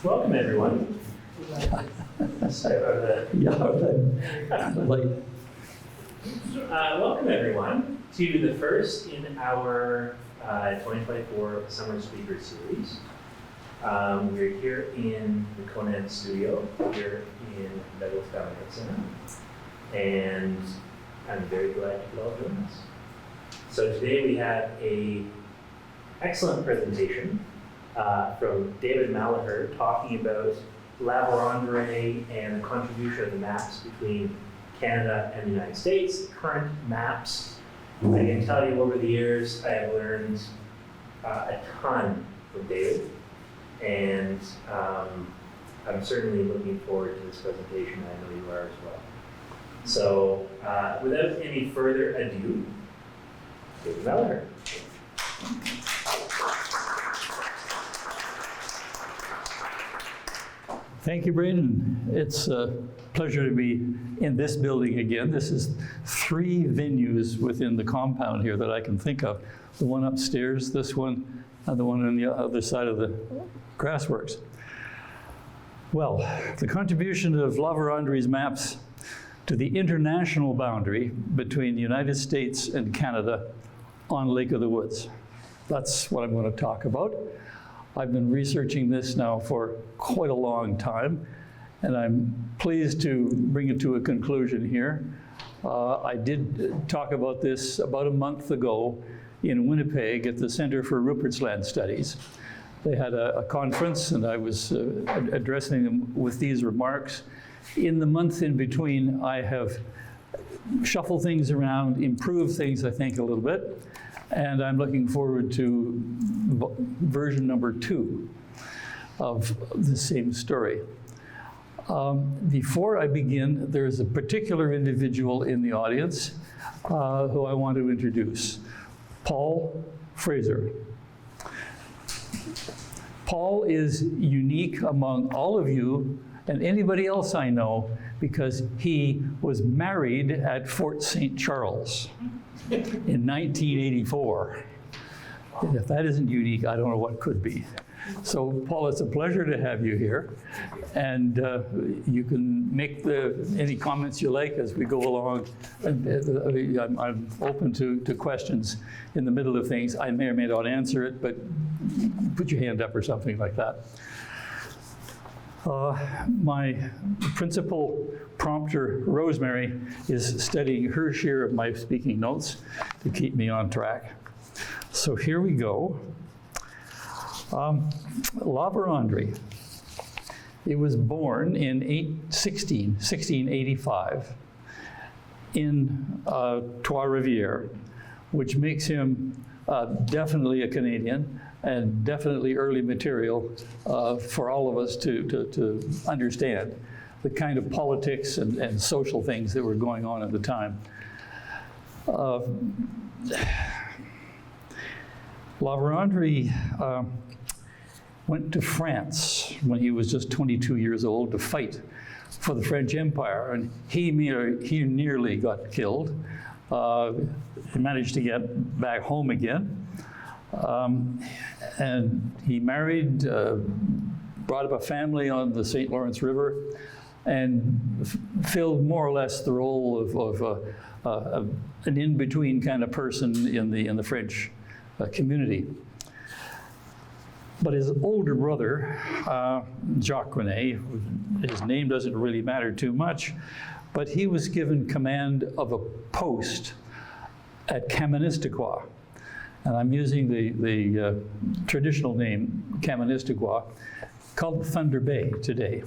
Welcome, everyone. Sorry about that. Welcome, everyone, to the first in our 2024 Summer Speaker Series. We're here in the Conan studio, here in Douglas Valley Center, and I'm very glad you could all join us. So today we have an excellent presentation from David Malaher talking about La Verendrye and the contribution of the maps between Canada and the United States, the current maps. I can tell you over the years I have learned a ton from David, and I'm certainly looking forward to this presentation. I know you are as well. So without any further ado, David Malaher. Thank you, Braden. It's a pleasure to be in this building again. This is 3 venues within the compound here that I can think of. The one upstairs, this one, and the one on the other side of the grassworks. Well, the contribution of La Verendrye's maps to the international boundary between the United States and Canada on Lake of the Woods. That's what I'm going to talk about. I've been researching this now for quite a long time, and I'm pleased to bring it to a conclusion here. I did talk about this about a month ago in Winnipeg at the Center for Rupert's Land Studies. They had a conference, and I was addressing them with these remarks. In the month in between, I have shuffled things around, improved things, I think, a little bit. And I'm looking forward to version number 2 of the same story. Before I begin, there's a particular individual in the audience who I want to introduce, Paul Fraser. Paul is unique among all of you and anybody else I know because he was married at Fort St. Charles in 1984. And if that isn't unique, I don't know what could be. So, Paul, it's a pleasure to have you here. And you can make any comments you like as we go along. I'm open to questions in the middle of things. I may or may not answer it, but put your hand up or something like that. My principal prompter, Rosemary, is studying her share of my speaking notes to keep me on track. So here we go. La Verendrye. It was born in 1685 in Trois-Rivières, which makes him definitely a Canadian and definitely early material for all of us to understand the kind of politics and social things that were going on at the time. La Verendrye went to France when he was just 22 years old to fight for the French Empire, and he nearly got killed. He managed to get back home again. And he married, brought up a family on the St. Lawrence River, and filled more or less the role of an in-between kind of person in the French community. But his older brother, Jacques René, his name doesn't really matter too much, but he was given command of a post at Kaministiquia. And I'm using the traditional name, Kaministiquia, called Thunder Bay today.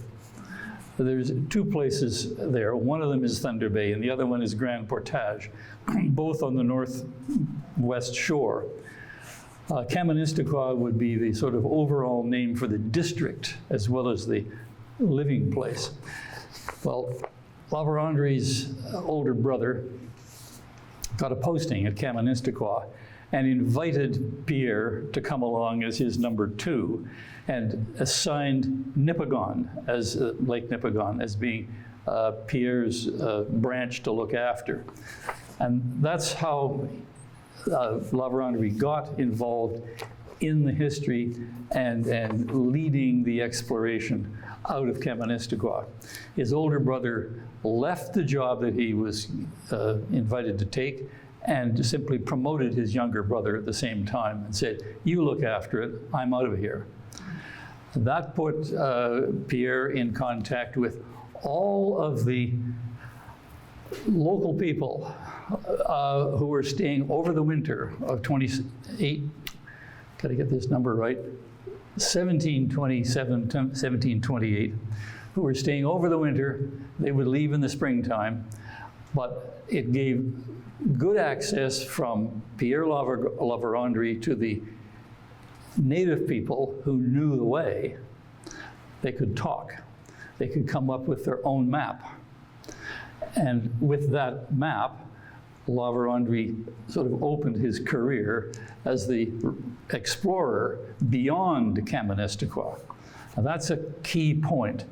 There's 2 places there. One of them is Thunder Bay, and the other one is Grand Portage, both on the northwest shore. Kaministiquia would be the sort of overall name for the district as well as the living place. Well, La Verendrye's older brother got a posting at Kaministiquia and invited Pierre to come along as his number 2 and assigned Nipigon, as Lake Nipigon, as being Pierre's branch to look after. And that's how La Verendrye got involved in the history and leading the exploration out of Kaministiquia. His older brother left the job that he was invited to take and simply promoted his younger brother at the same time and said, "You look after it, I'm out of here." That put Pierre in contact with all of the local people who were staying over the winter of 1727, 1728, who were staying over the winter. They would leave in the springtime, but it gave good access from Pierre La Verendrye to the native people who knew the way. They could talk. They could come up with their own map. And with that map, La Verendrye sort of opened his career as the explorer beyond Kaministiquia. Now that's a key point.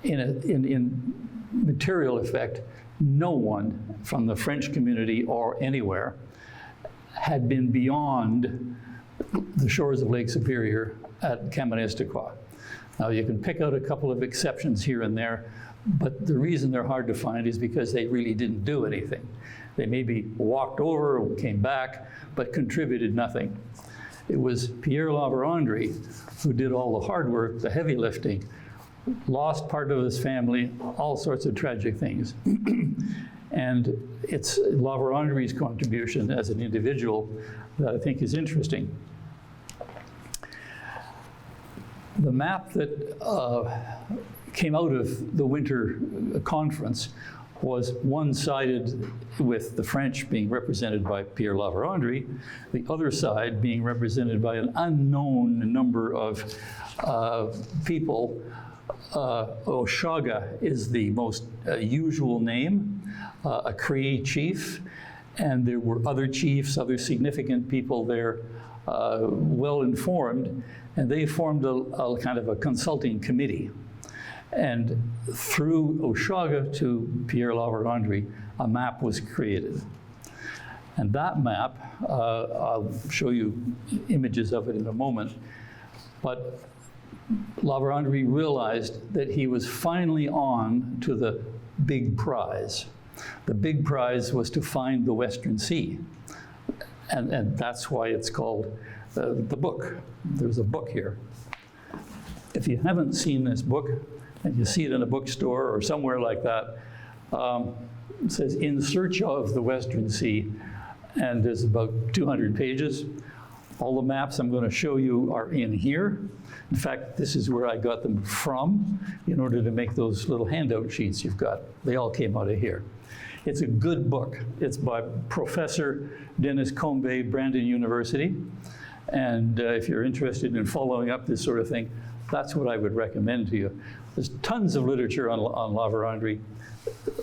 In material effect, no one from the French community or anywhere had been beyond the shores of Lake Superior at Kaministiquia. Now you can pick out a couple of exceptions here and there, but the reason they're hard to find is because they really didn't do anything. They maybe walked over or came back, but contributed nothing. It was Pierre La Verendrye who did all the hard work, the heavy lifting, lost part of his family, all sorts of tragic things. And it's La Verendrye's contribution as an individual that I think is interesting. The map that came out of the winter conference was one-sided, with the French being represented by Pierre La Verendrye, the other side being represented by an unknown number of people. Oshaga is the most usual name, a Cree chief, and there were other chiefs, other significant people there, well informed, and they formed a kind of a consulting committee. And through Oshaga to Pierre La Verendrye, a map was created. And that map, I'll show you images of it in a moment, but La Verendrye realized that he was finally on to the big prize. The big prize was to find the Western Sea. And that's why it's called the book. There's a book here. If you haven't seen this book, and you see it in a bookstore or somewhere like that, it says "In Search of the Western Sea," and there's about 200 pages. All the maps I'm going to show you are in here. In fact, this is where I got them from in order to make those little handout sheets you've got. They all came out of here. It's a good book. It's by Professor Dennis Combe, Brandon University. And if you're interested in following up this sort of thing, that's what I would recommend to you. There's tons of literature on La Verendrye.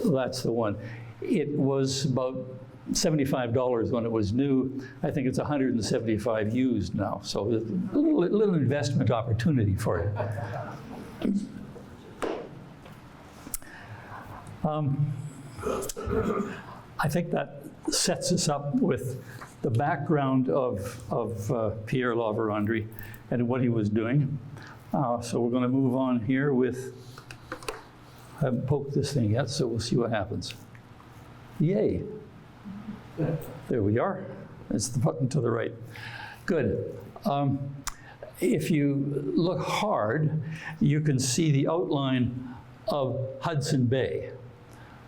That's the one. It was about $75 when it was new. I think it's $175 used now. So a little investment opportunity for you. I think that sets us up with the background of Pierre La Verendrye and what he was doing. So we're going to move on here with, I haven't poked this thing yet, so we'll see what happens. Yay. There we are. It's the button to the right. Good. If you look hard, you can see the outline of Hudson Bay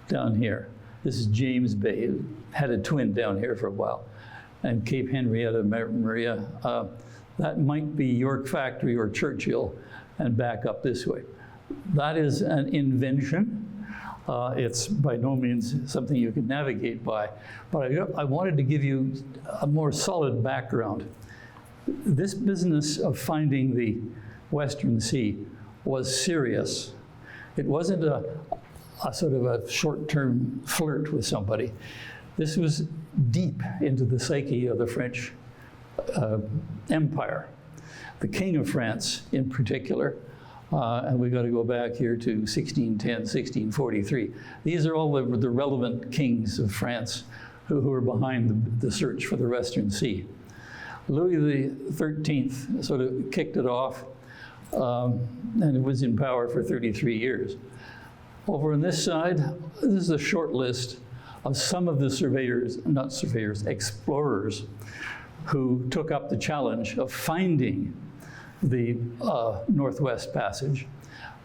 down here. This is James Bay. It had a twin down here for a while. And Cape Henrietta Maria. That might be York Factory or Churchill, and back up this way. That is an invention. It's by no means something you can navigate by, but I wanted to give you a more solid background. This business of finding the Western Sea was serious. It wasn't a sort of a short-term flirt with somebody. This was deep into the psyche of the French Empire. The King of France in particular, and we got to go back here to 1610, 1643. These are all the relevant kings of France who were behind the search for the Western Sea. Louis XIII sort of kicked it off, and it was in power for 33 years. Over on this side, this is a short list of some of the explorers who took up the challenge of finding the Northwest Passage.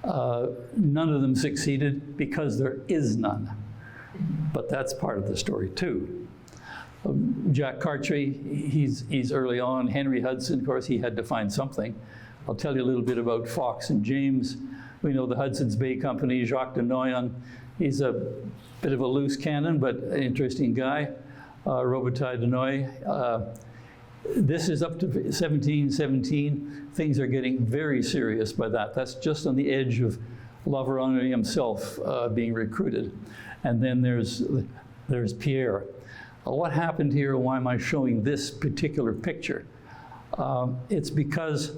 None of them succeeded because there is none. But that's part of the story too. Jack Cartry, he's early on. Henry Hudson, of course, he had to find something. I'll tell you a little bit about Fox and James. We know the Hudson's Bay Company, Jacques de Noyon. He's a bit of a loose cannon, but an interesting guy. Robitaille de Noy. This is up to 1717. Things are getting very serious by that. That's just on the edge of La Verendrye himself being recruited. And then there's Pierre. What happened here, and why am I showing this particular picture? It's because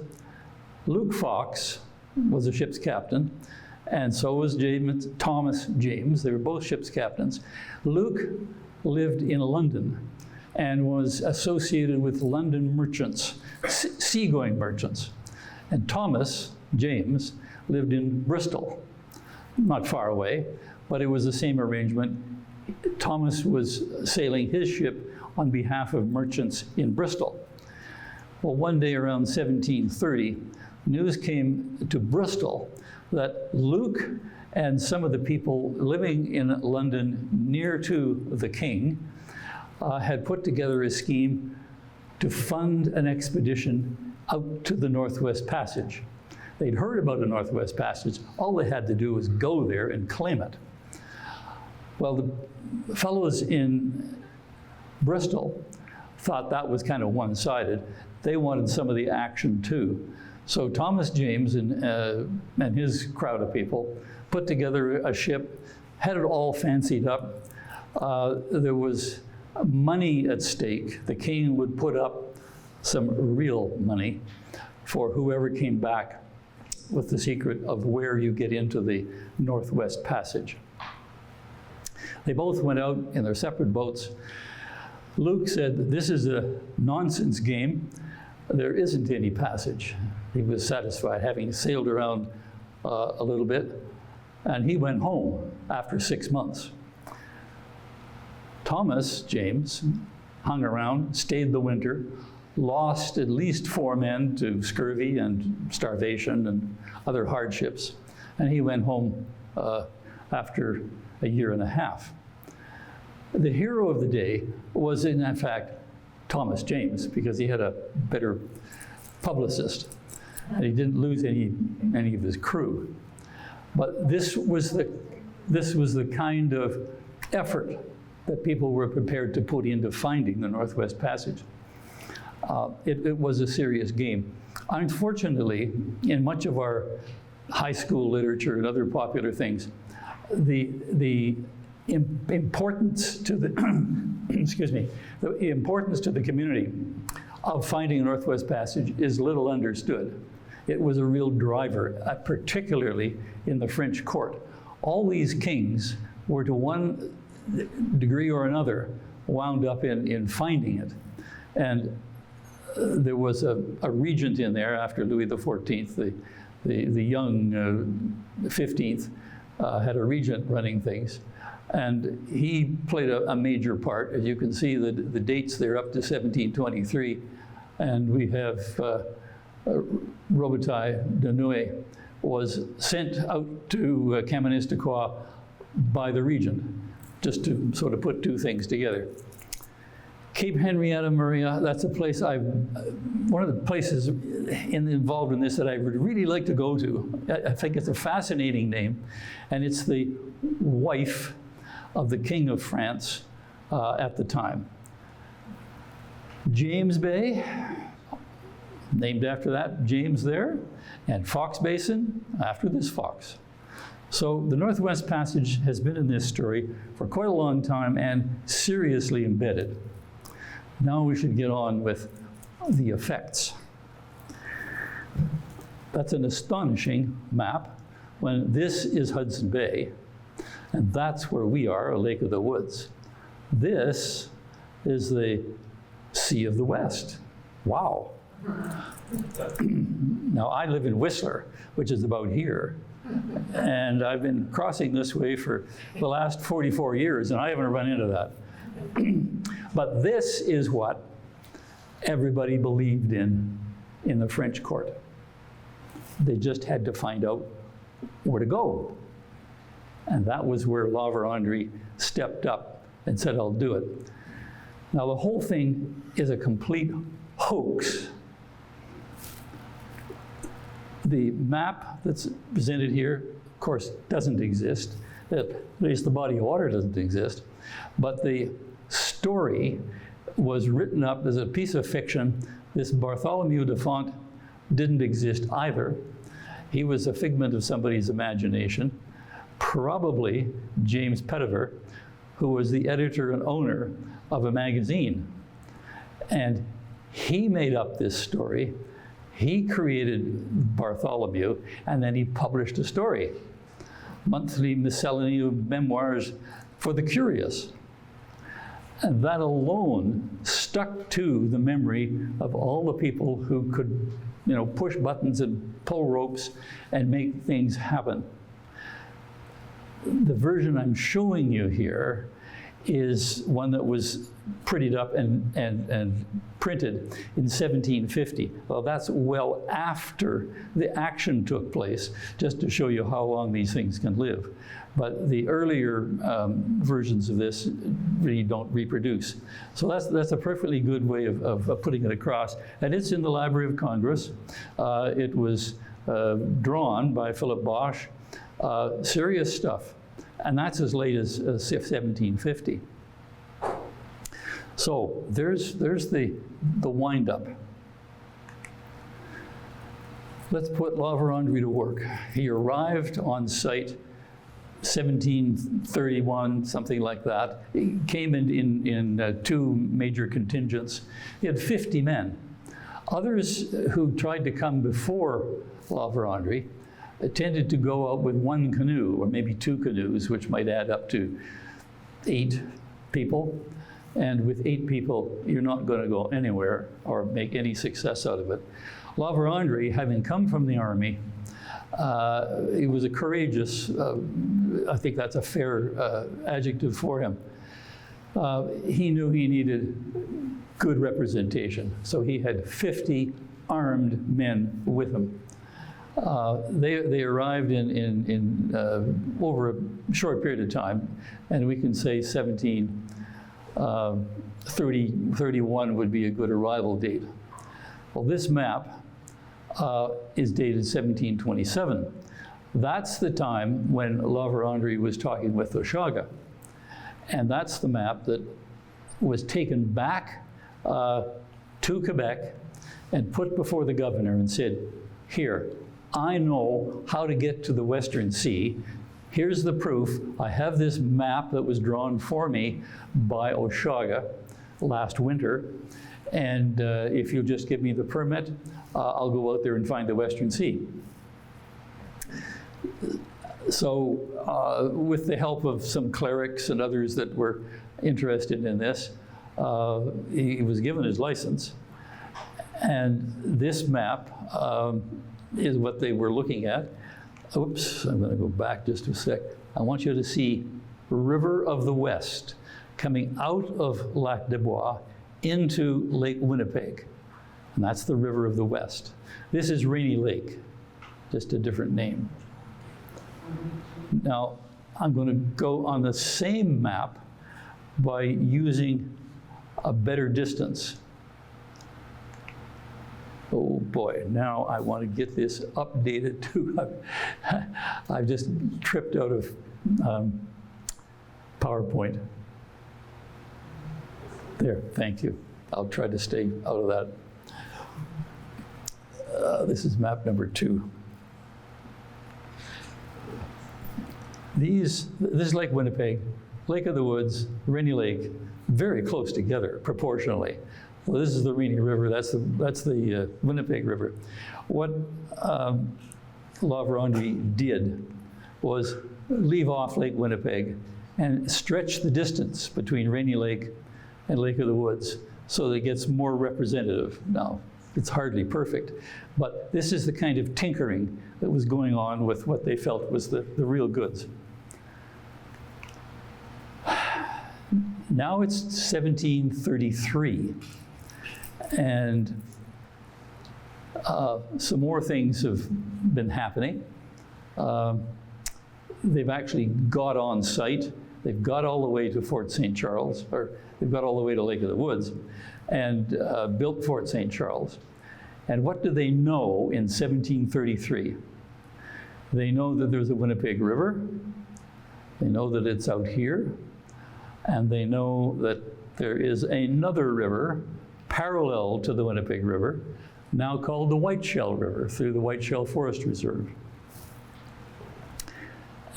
Luke Fox was a ship's captain, and so was Thomas James. They were both ship's captains. Luke lived in London and was associated with London merchants, seagoing merchants. And Thomas James lived in Bristol, not far away, but it was the same arrangement. Thomas was sailing his ship on behalf of merchants in Bristol. Well, one day around 1730, news came to Bristol that Luke and some of the people living in London near to the king had put together a scheme to fund an expedition out to the Northwest Passage. They'd heard about the Northwest Passage. All they had to do was go there and claim it. Well, the fellows in Bristol thought that was kind of one-sided. They wanted some of the action too. So Thomas James and his crowd of people put together a ship, had it all fancied up. There was money at stake. The king would put up some real money for whoever came back with the secret of where you get into the Northwest Passage. They both went out in their separate boats. Luke said, "This is a nonsense game. There isn't any passage." He was satisfied, having sailed around a little bit, and he went home after 6 months. Thomas James hung around, stayed the winter, lost at least 4 men to scurvy and starvation and other hardships, and he went home after a year and a half. The hero of the day was, in fact, Thomas James, because he had a better publicist, and he didn't lose any of his crew. But this was the kind of effort that people were prepared to put into finding the Northwest Passage. It was a serious game. Unfortunately, in much of our high school literature and other popular things, the importance to the the importance to the community of finding a Northwest Passage is little understood. It was a real driver, particularly in the French court. All these kings were, to one degree or another, wound up in finding it. And there was a regent in there after Louis XIV, the young 15th, had a regent running things. And he played a major part. As you can see, the dates there up to 1723. And we have Robitaille de Noy was sent out to Kaministiquia by the regent, just to sort of put two things together. Cape Henrietta Maria, that's a place one of the places involved in this that I would really like to go to. I think it's a fascinating name, and it's the wife of the King of France at the time. James Bay, named after that James there, and Fox Basin, after this fox. So the Northwest Passage has been in this story for quite a long time and seriously embedded. Now we should get on with the effects. That's an astonishing map when this is Hudson Bay, and that's where we are, a Lake of the Woods. This is the Sea of the West. Wow. Now, I live in Whistler, which is about here, and I've been crossing this way for the last 44 years, and I haven't run into that. But this is what everybody believed in the French court. They just had to find out where to go. And that was where La Verendrye stepped up and said, I'll do it. Now, the whole thing is a complete hoax. The map that's presented here, of course, doesn't exist. At least the body of water doesn't exist. But the story was written up as a piece of fiction. This Bartholomew de Font didn't exist either. He was a figment of somebody's imagination, probably James Pettiver, who was the editor and owner of a magazine. And he made up this story. He created Bartholomew, and then he published a story. Monthly miscellany of memoirs for the curious. And that alone stuck to the memory of all the people who could, push buttons and pull ropes and make things happen. The version I'm showing you here is one that was prettied up and printed in 1750. Well, that's well after the action took place, just to show you how long these things can live. But the earlier versions of this really don't reproduce. So that's a perfectly good way of putting it across. And it's in the Library of Congress. It was drawn by Philip Bosch. Serious stuff. And that's as late as 1750. So there's the wind-up. Let's put La Verendrye to work. He arrived on site 1731, something like that. He came in two major contingents. He had 50 men. Others who tried to come before La Verendrye tended to go out with one canoe, or maybe two canoes, which might add up to 8 people. And with 8 people, you're not going to go anywhere or make any success out of it. La Verendrye, having come from the army, he was a courageous, I think that's a fair adjective for him. He knew he needed good representation, so he had 50 armed men with him. They arrived in over a short period of time, and we can say 1731 would be a good arrival date. Well, this map is dated 1727. That's the time when La Verendrye was talking with Oshaga. And that's the map that was taken back to Quebec and put before the governor and said, here, I know how to get to the Western Sea. Here's the proof. I have this map that was drawn for me by Oshaga last winter. And if you'll just give me the permit, I'll go out there and find the Western Sea. So with the help of some clerics and others that were interested in this, he was given his license. And this map is what they were looking at. Oops, I'm going to go back just a sec. I want you to see River of the West coming out of Lac des Bois into Lake Winnipeg. And that's the River of the West. This is Rainy Lake, just a different name. Now, I'm going to go on the same map by using a better distance. Oh boy, now I want to get this updated too. I've just tripped out of PowerPoint. There, thank you. I'll try to stay out of that. This is map number 2. This is Lake Winnipeg, Lake of the Woods, Rainy Lake, very close together proportionally. Well, this is the Rainy River, that's the Winnipeg River. What La Verendrye did was leave off Lake Winnipeg and stretch the distance between Rainy Lake and Lake of the Woods so that it gets more representative. Now, it's hardly perfect, but this is the kind of tinkering that was going on with what they felt was the real goods. Now it's 1733, and some more things have been happening. They've actually got on site. They've got all the way to Fort St. Charles, or they've got all the way to Lake of the Woods, and built Fort St. Charles. And what do they know in 1733? They know that there's a Winnipeg River. They know that it's out here. And they know that there is another river parallel to the Winnipeg River, now called the Whiteshell River, through the Whiteshell Forest Reserve.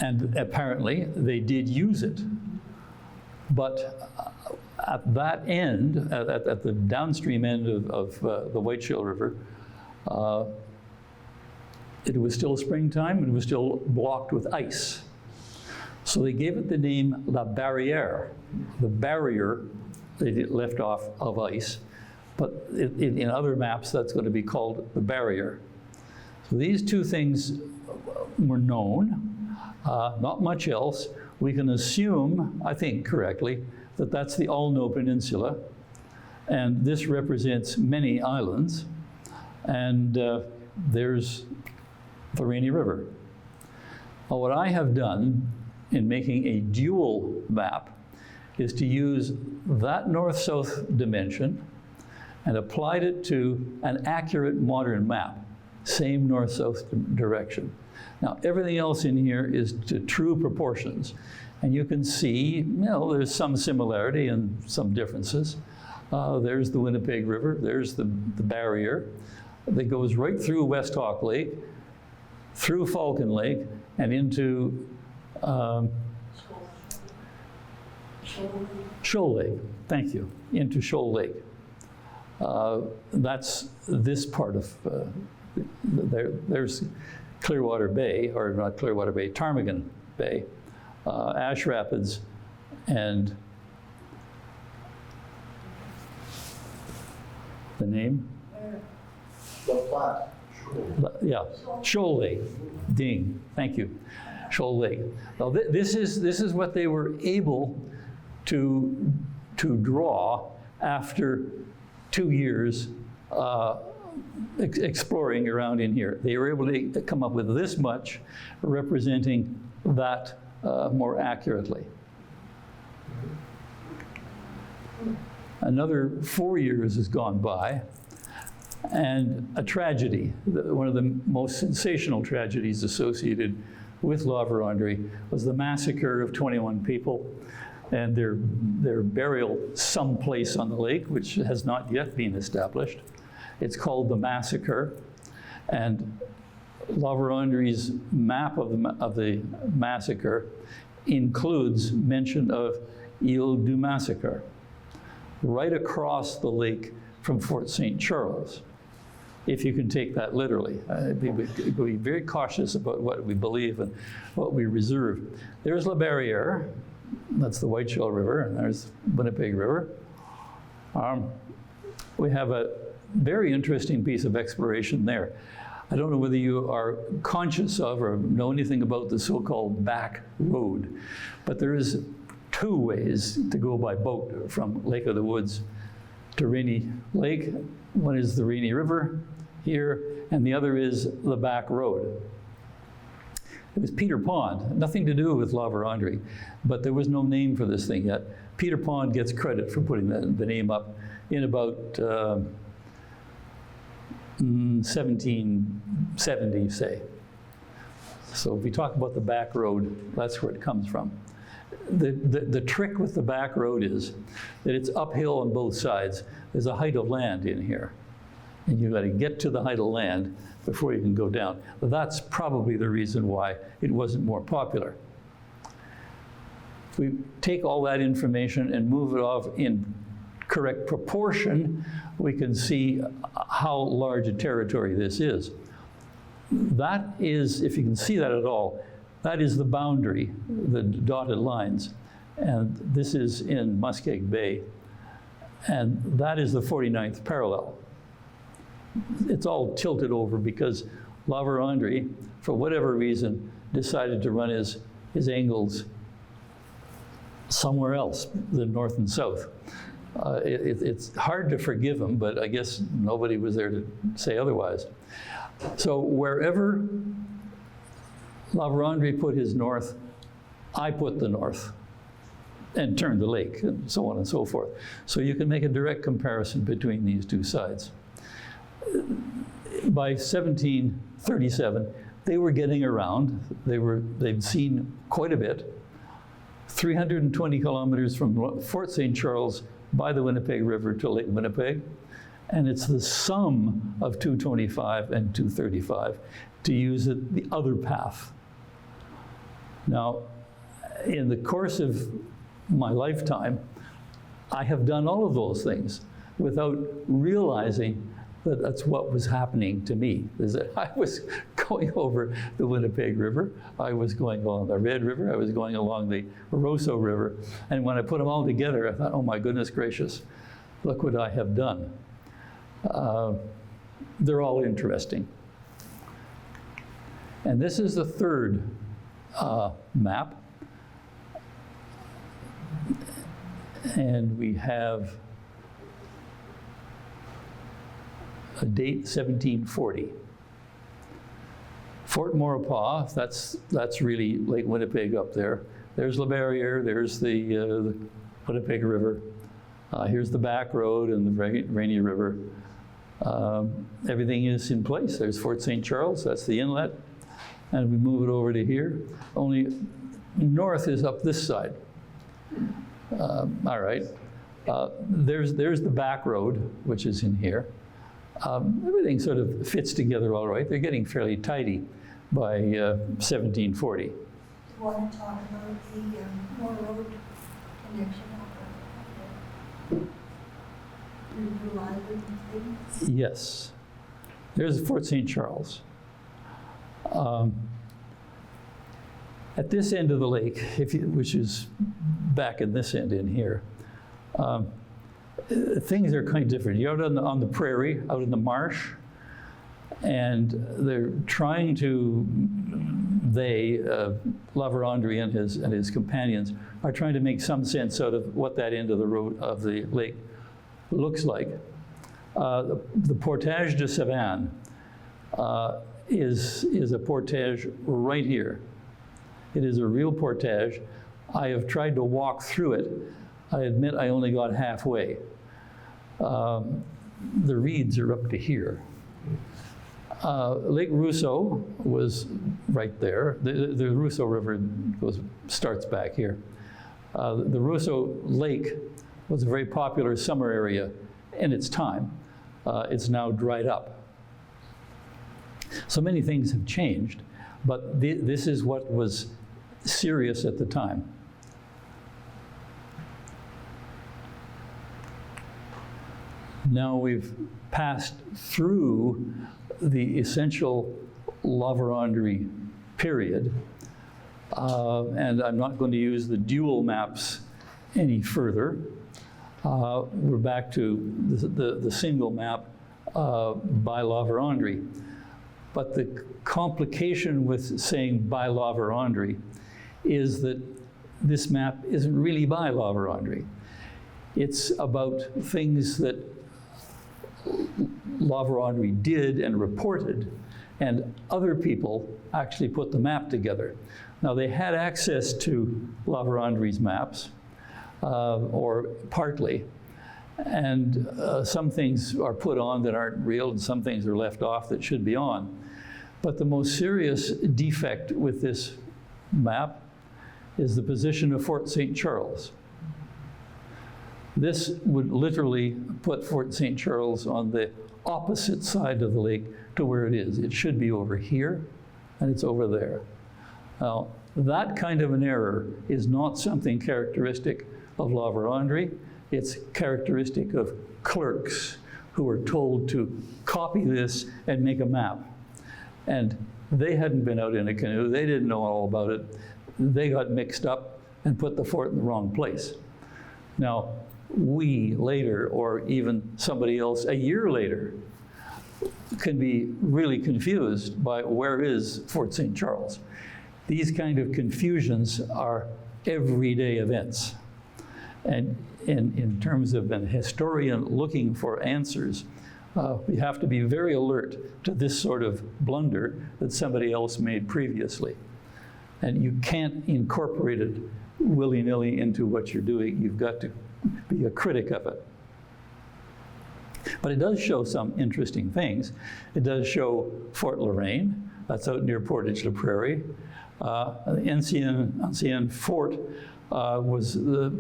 And apparently they did use it. But at that end, at the downstream end of the Whiteshell River, it was still springtime and it was still blocked with ice. So they gave it the name La Barrière, the barrier they left off of ice. But in other maps, that's going to be called the barrier. So these two things were known, not much else. We can assume, I think correctly, that that's the Alno Peninsula, and this represents many islands, and there's the Rainy River. Well, what I have done in making a dual map is to use that north-south dimension and applied it to an accurate modern map, same north-south direction. Now, everything else in here is to true proportions. And you can see, there's some similarity and some differences. There's the Winnipeg River, there's the barrier that goes right through West Hawk Lake, through Falcon Lake, and into Shoal Lake. Thank you, into Shoal Lake. That's this part of, there's Clearwater Bay, or not Clearwater Bay, Ptarmigan Bay, Ash Rapids, and the name? The Platte. Yeah, Shoal Lake, ding, thank you, Shoal Lake. Now this is what they were able to draw after 2 years exploring around in here. They were able to come up with this much representing that more accurately. Another 4 years has gone by, and a tragedy, one of the most sensational tragedies associated with La Verendrye was the massacre of 21 people and their burial someplace on the lake, which has not yet been established. It's called the massacre, and La Verendrye's map of the massacre includes mention of Ile du Massacre, right across the lake from Fort St. Charles, if you can take that literally. Be very cautious about what we believe and what we reserve. There's La Barrière, that's the Whiteshell River, and there's Winnipeg River. We have a very interesting piece of exploration there. I don't know whether you are conscious of or know anything about the so-called back road, but there is 2 ways to go by boat from Lake of the Woods to Rainy Lake. One is the Rainy River here, and the other is the back road. It was Peter Pond, nothing to do with La Verendrye, but there was no name for this thing yet. Peter Pond gets credit for putting the name up in about 1770, say. So if we talk about the back road, that's where it comes from. The trick with the back road is that it's uphill on both sides. There's a height of land in here, and you've got to get to the height of land before you can go down. But that's probably the reason why it wasn't more popular. If we take all that information and move it off in correct proportion, we can see how large a territory this is. That is, if you can see that at all, that is the boundary, the dotted lines. And this is in Muskeg Bay. And that is the 49th parallel. It's all tilted over because La Verendrye, for whatever reason, decided to run his angles somewhere else than north and south. It's hard to forgive him, but I guess nobody was there to say otherwise. So wherever La Verendrye put his north, I put the north and turned the lake, and so on and so forth. So you can make a direct comparison between these two sides. By 1737, they were getting around. They'd seen quite a bit. 320 kilometers from Fort St. Charles by the Winnipeg River to Lake Winnipeg. And it's the sum of 225 and 235 to use it the other path. Now, in the course of my lifetime, I have done all of those things without realizing that that's what was happening to me. Is that I was going over the Winnipeg River, I was going along the Red River, I was going along the Roseau River, and when I put them all together, I thought, oh my goodness gracious, look what I have done. They're all interesting. And this is the third map. And we have a date 1740. Fort Maurepas, that's really Lake Winnipeg up there. There's La Barriere, there's the Winnipeg River. Here's the back road and the Rainy River. Everything is in place. There's Fort St. Charles, that's the inlet. And we move it over to here. Only north is up this side. All right. There's the back road, which is in here. Everything sort of fits together all right. They're getting fairly tidy by 1740. You want to talk about the Moore Road connection? Yes. There's Fort St. Charles. At this end of the lake, which is back in this end in here, things are kind of different. You're out on the prairie, out in the marsh, and they're trying to, La Verendrye and his companions, are trying to make some sense out of what that end of the road of the lake looks like. The Portage de Savane is a portage right here. It is a real portage. I have tried to walk through it. I admit I only got halfway. The reeds are up to here. Lake Roseau was right there. The Roseau River starts back here. The Roseau Lake was a very popular summer area in its time. It's now dried up. So many things have changed, but this is what was serious at the time. Now we've passed through the essential La Verendrye period, and I'm not going to use the dual maps any further. We're back to the single map by La Verendrye. But the complication with saying by La Verendrye is that this map isn't really by La Verendrye. It's about things that La Verendrye did and reported, and other people actually put the map together. Now, they had access to La Verendrye's maps, or partly, and some things are put on that aren't real, and some things are left off that should be on. But the most serious defect with this map is the position of Fort St. Charles. This would literally put Fort St. Charles on the opposite side of the lake to where it is. It should be over here, and it's over there. Now, that kind of an error is not something characteristic of La Verendrye. It's characteristic of clerks who were told to copy this and make a map. And they hadn't been out in a canoe. They didn't know all about it. They got mixed up and put the fort in the wrong place. Now, we later, or even somebody else a year later, can be really confused by where is Fort St. Charles. These kind of confusions are everyday events. And in terms of an historian looking for answers, we have to be very alert to this sort of blunder that somebody else made previously. And you can't incorporate it willy-nilly into what you're doing. You've got to be a critic of it. But it does show some interesting things. It does show Fort Lorraine, that's out near Portage-la-Prairie. The ancien fort was the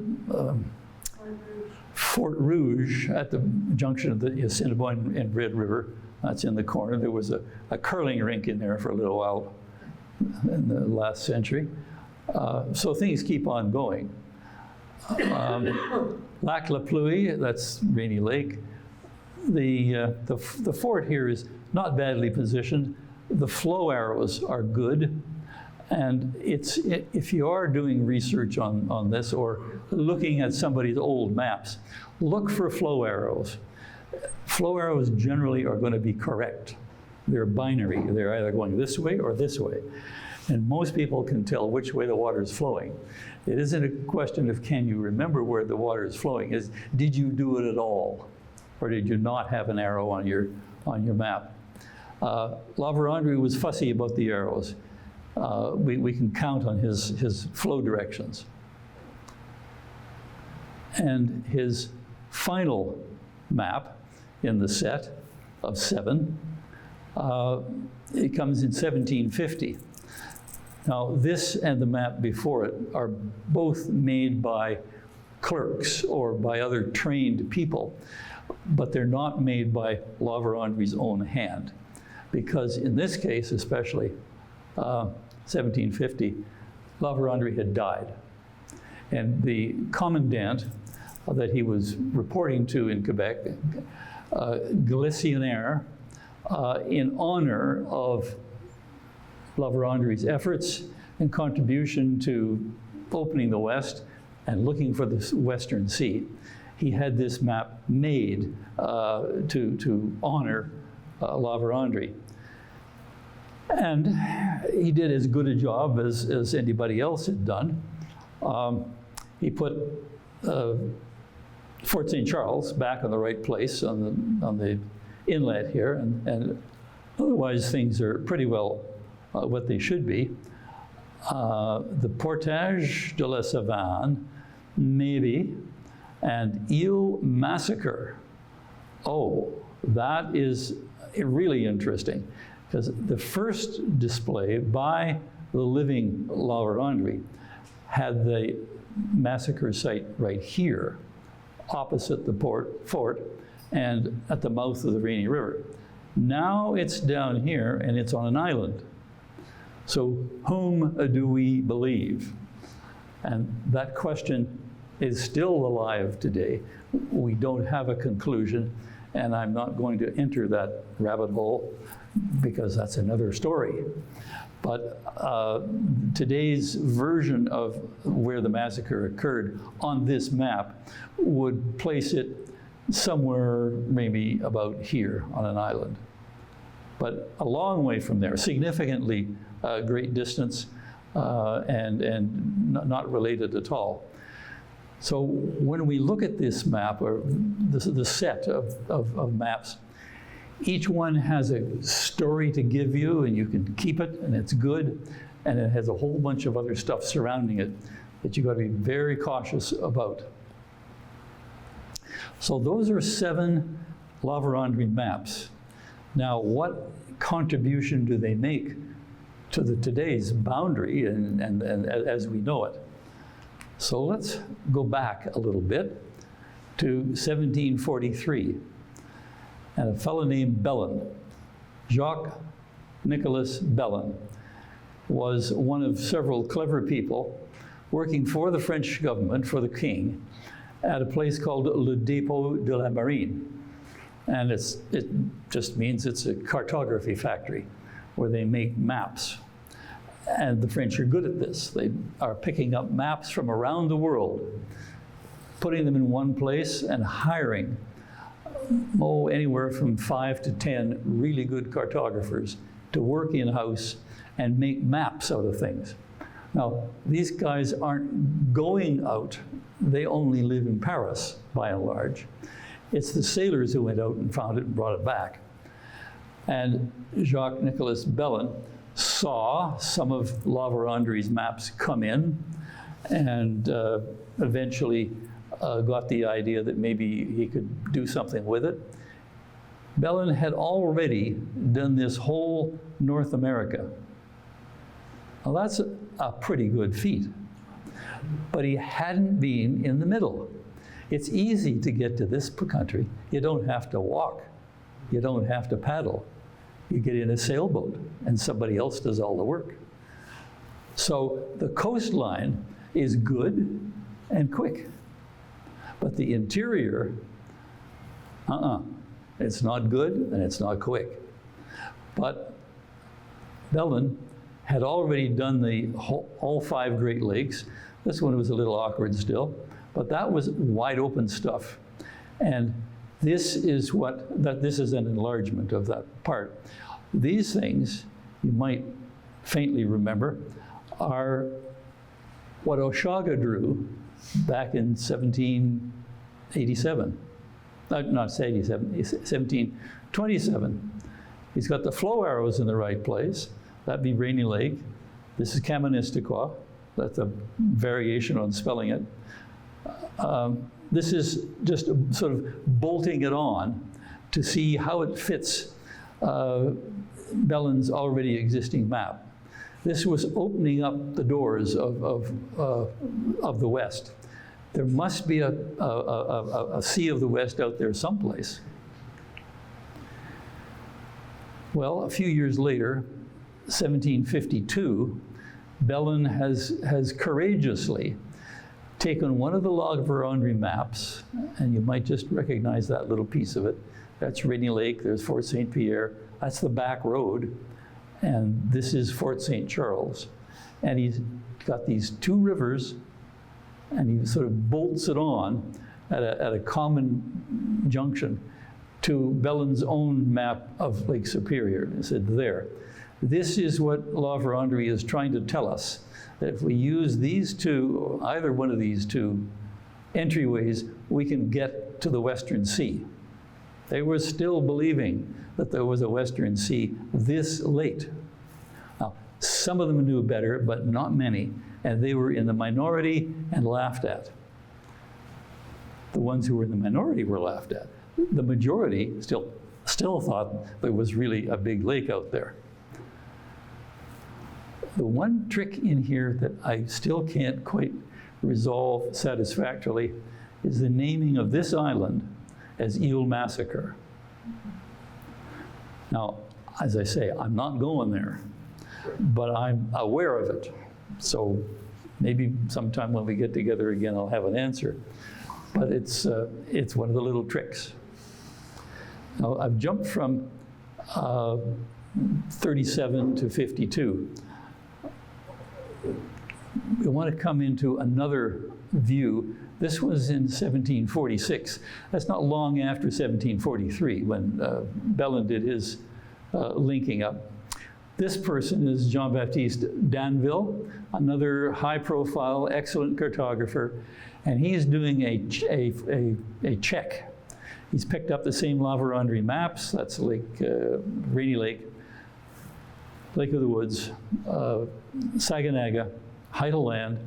Fort Rouge at the junction of the Assiniboine and Red River. That's in the corner. There was a curling rink in there for a little while in the last century. So things keep on going. Lac La Pluie, that's Rainy Lake. The fort here is not badly positioned. The flow arrows are good. And if you are doing research on this or looking at somebody's old maps, look for flow arrows. Flow arrows generally are going to be correct. They're binary. They're either going this way or this way. And most people can tell which way the water is flowing. It isn't a question of can you remember where the water is flowing. It's did you do it at all? Or did you not have an arrow on your map? La Verendrye was fussy about the arrows. We can count on his flow directions. And his final map in the set of 7, it comes in 1750. Now, this and the map before it are both made by clerks or by other trained people, but they're not made by La Verendrye's own hand. Because in this case, especially, 1750, La Verendrye had died. And the commandant that he was reporting to in Quebec, Glacianaire, in honor of La Verendrye's efforts and contribution to opening the West and looking for the Western Sea, he had this map made to honor La Verendrye. And he did as good a job as anybody else had done. He put Fort St. Charles back on the right place on the inlet here, and otherwise things are pretty well what they should be. The Portage de la Savane, maybe, and Ile Massacre. Oh, that is really interesting, because the first display by the living La Verendrye had the massacre site right here, opposite the fort and at the mouth of the Rainy River. Now it's down here and it's on an island. So whom do we believe? And that question is still alive today. We don't have a conclusion, and I'm not going to enter that rabbit hole because that's another story. But today's version of where the massacre occurred on this map would place it somewhere maybe about here on an island. But a long way from there, significantly great distance and not related at all. So when we look at this map, or the set of maps, each one has a story to give you, and you can keep it, and it's good, and it has a whole bunch of other stuff surrounding it that you've got to be very cautious about. So those are 7 La Verendrye maps. Now, what contribution do they make to today's boundary and as we know it? So let's go back a little bit to 1743. And a fellow named Bellin, Jacques Nicolas Bellin, was one of several clever people working for the French government, for the king, at a place called Le Dépôt de la Marine. And it just means it's a cartography factory where they make maps. And the French are good at this. They are picking up maps from around the world putting them in one place and hiring anywhere from 5 to 10 really good cartographers to work in-house and make maps out of things. Now, these guys aren't going out. They only live in Paris, by and large. It's the sailors who went out and found it and brought it back. And Jacques-Nicolas Bellin saw some of La Verendrye's maps come in and eventually got the idea that maybe he could do something with it. Bellin had already done this whole North America. Well, that's a pretty good feat. But he hadn't been in the middle. It's easy to get to this country. You don't have to walk. You don't have to paddle. You get in a sailboat and somebody else does all the work. So the coastline is good and quick. But the interior, it's not good and it's not quick. But Bellin had already done all 5 Great Lakes. This one was a little awkward still, but that was wide open stuff. And this is this is an enlargement of that part. These things, you might faintly remember, are what Oshaga drew back in 1787. Not 87, 1727. He's got the flow arrows in the right place. That'd be Rainy Lake. This is Kaministiquia. That's a variation on spelling it. This is just sort of bolting it on to see how it fits Bellin's already existing map. This was opening up the doors of the West. There must be a Sea of the West out there someplace. Well, a few years later, 1752, Bellin has courageously taken one of the La Verendrye maps, and you might just recognize that little piece of it. That's Rainy Lake, there's Fort St. Pierre, that's the back road, and this is Fort St. Charles. And he's got these 2 rivers, and he sort of bolts it on at a common junction to Bellin's own map of Lake Superior. He said, there. This is what La Verendrye is trying to tell us, that if we use these 2, or either one of these 2 entryways, we can get to the Western Sea. They were still believing that there was a Western Sea this late. Now, some of them knew better, but not many, and they were in the minority and laughed at. The ones who were in the minority were laughed at. The majority still thought there was really a big lake out there. The one trick in here that I still can't quite resolve satisfactorily is the naming of this island as Eel Massacre. Now, as I say, I'm not going there, but I'm aware of it. So maybe sometime when we get together again, I'll have an answer. But it's one of the little tricks. Now, I've jumped from 37 to 52. We want to come into another view. This was in 1746. That's not long after 1743 when Bellin did his linking up. This person is Jean-Baptiste Danville, another high-profile, excellent cartographer, and he's doing a check. He's picked up the same La Verendrye maps. That's Rainy Lake, Lake of the Woods, Saganaga, Height of Land,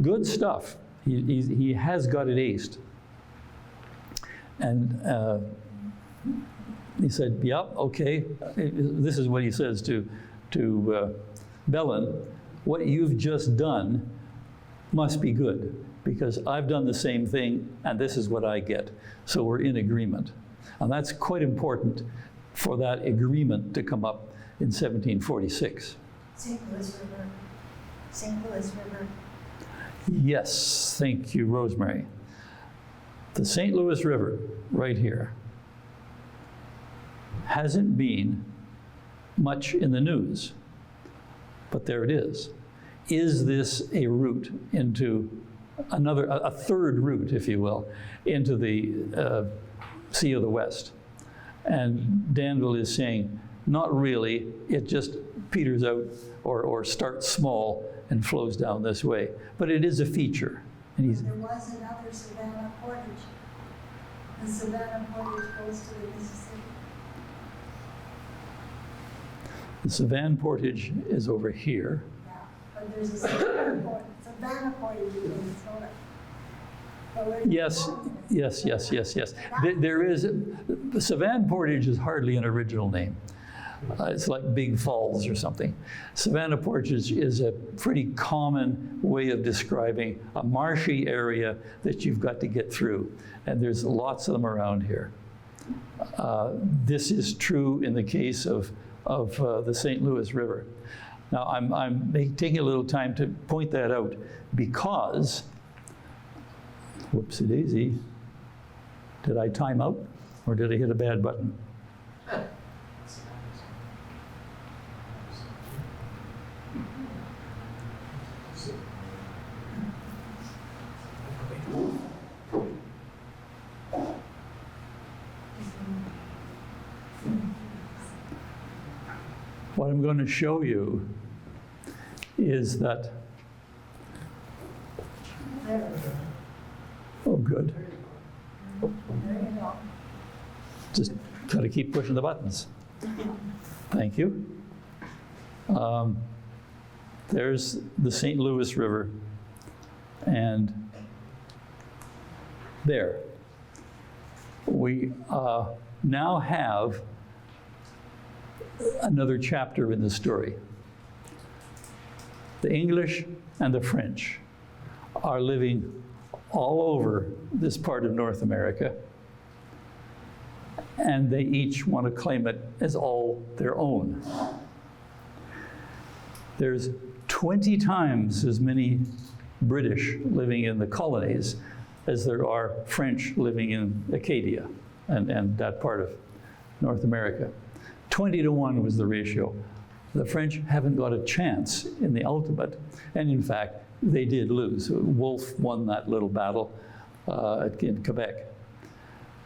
good stuff. He has got it aced. And he said, yep, okay. This is what he says to Bellin. What you've just done must be good, because I've done the same thing, and this is what I get. So we're in agreement. And that's quite important for that agreement to come up in 1746. St. Louis River. St. Louis River. Yes, thank you, Rosemary. The St. Louis River, right here, hasn't been much in the news, but there it is. Is this a route into a third route, if you will, into the Sea of the West. And Danville is saying, not really, it just peters out or starts small and flows down this way. But it is a feature. And he's, There was another Savannah Portage. The Savannah Portage goes to the Mississippi. the Savannah Portage is over here. Yeah, but there's a Savannah Portage in Minnesota. But where do you Yes, go? yes. There is, the Savannah Portage is hardly an original name. It's like Big Falls or something. Savannah Portage is a pretty common way of describing a marshy area that you've got to get through. And there's lots of them around here. This is true in the case of the St. Louis River. Now, I'm taking a little time to point that out because, whoopsie daisy, did I time out or did I hit a bad button? What I'm going to show you is that, oh good, There you go. just got to keep pushing the buttons. Thank you. There's the St. Louis River, and there. We now have another chapter in the story. The English and the French are living all over this part of North America, and they each want to claim it as all their own. There's 20 times as many British living in the colonies as there are French living in Acadia and that part of North America. 20 to 1 was the ratio. The French haven't got a chance in the ultimate, and in fact, they did lose. Wolfe won that little battle in Quebec.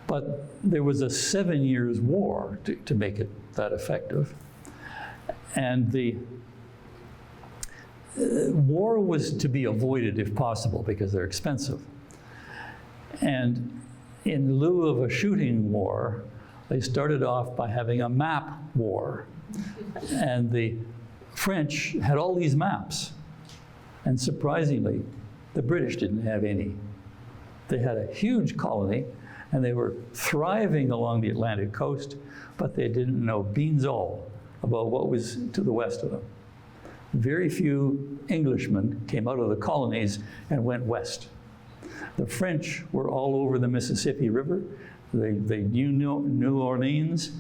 But there was a 7 years war to make it that effective. And the war was to be avoided if possible because they're expensive. And in lieu of a shooting war, they started off by having a map war. And the French had all these maps. And surprisingly, the British didn't have any. They had a huge colony, and they were thriving along the Atlantic coast, but they didn't know beans all about what was to the west of them. Very few Englishmen came out of the colonies and went west. The French were all over the Mississippi River. They knew New Orleans.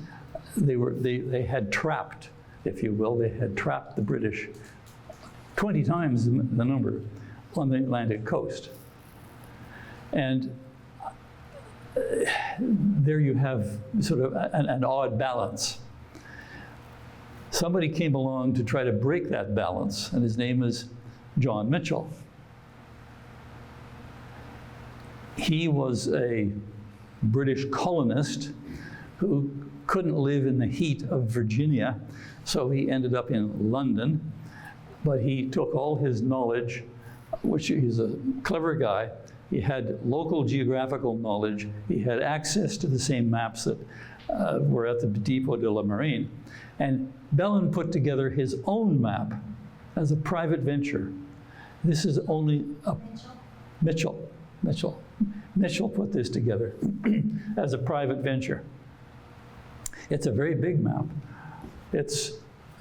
They had trapped, if you will, they had trapped the British 20 times the number on the Atlantic coast. And there you have sort of an odd balance. Somebody came along to try to break that balance, and his name is John Mitchell. He was a British colonist who couldn't live in the heat of Virginia, so he ended up in London. But he took all his knowledge, which he's a clever guy. He had local geographical knowledge. He had access to the same maps that were at the Depot de la Marine. And Bellin put together his own map as a private venture. This is only a Mitchell put this together as a private venture. It's a very big map. It's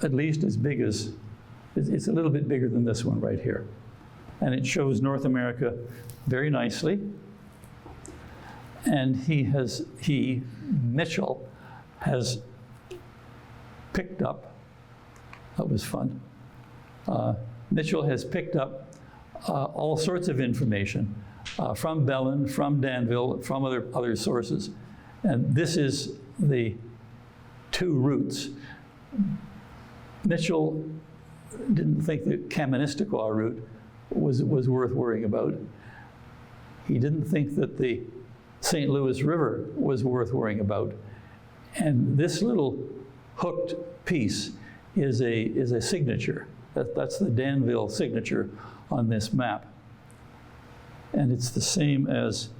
at least as big as, it's a little bit bigger than this one right here. And it shows North America very nicely. And Mitchell has picked up, that was fun. Mitchell has picked up all sorts of information from Bellin, from Danville, from other sources. And this is the two routes. Mitchell didn't think the Kaministiquia route was worth worrying about. He didn't think that the St. Louis River was worth worrying about. And this little hooked piece is a signature. That's the Danville signature on this map. And it's the same as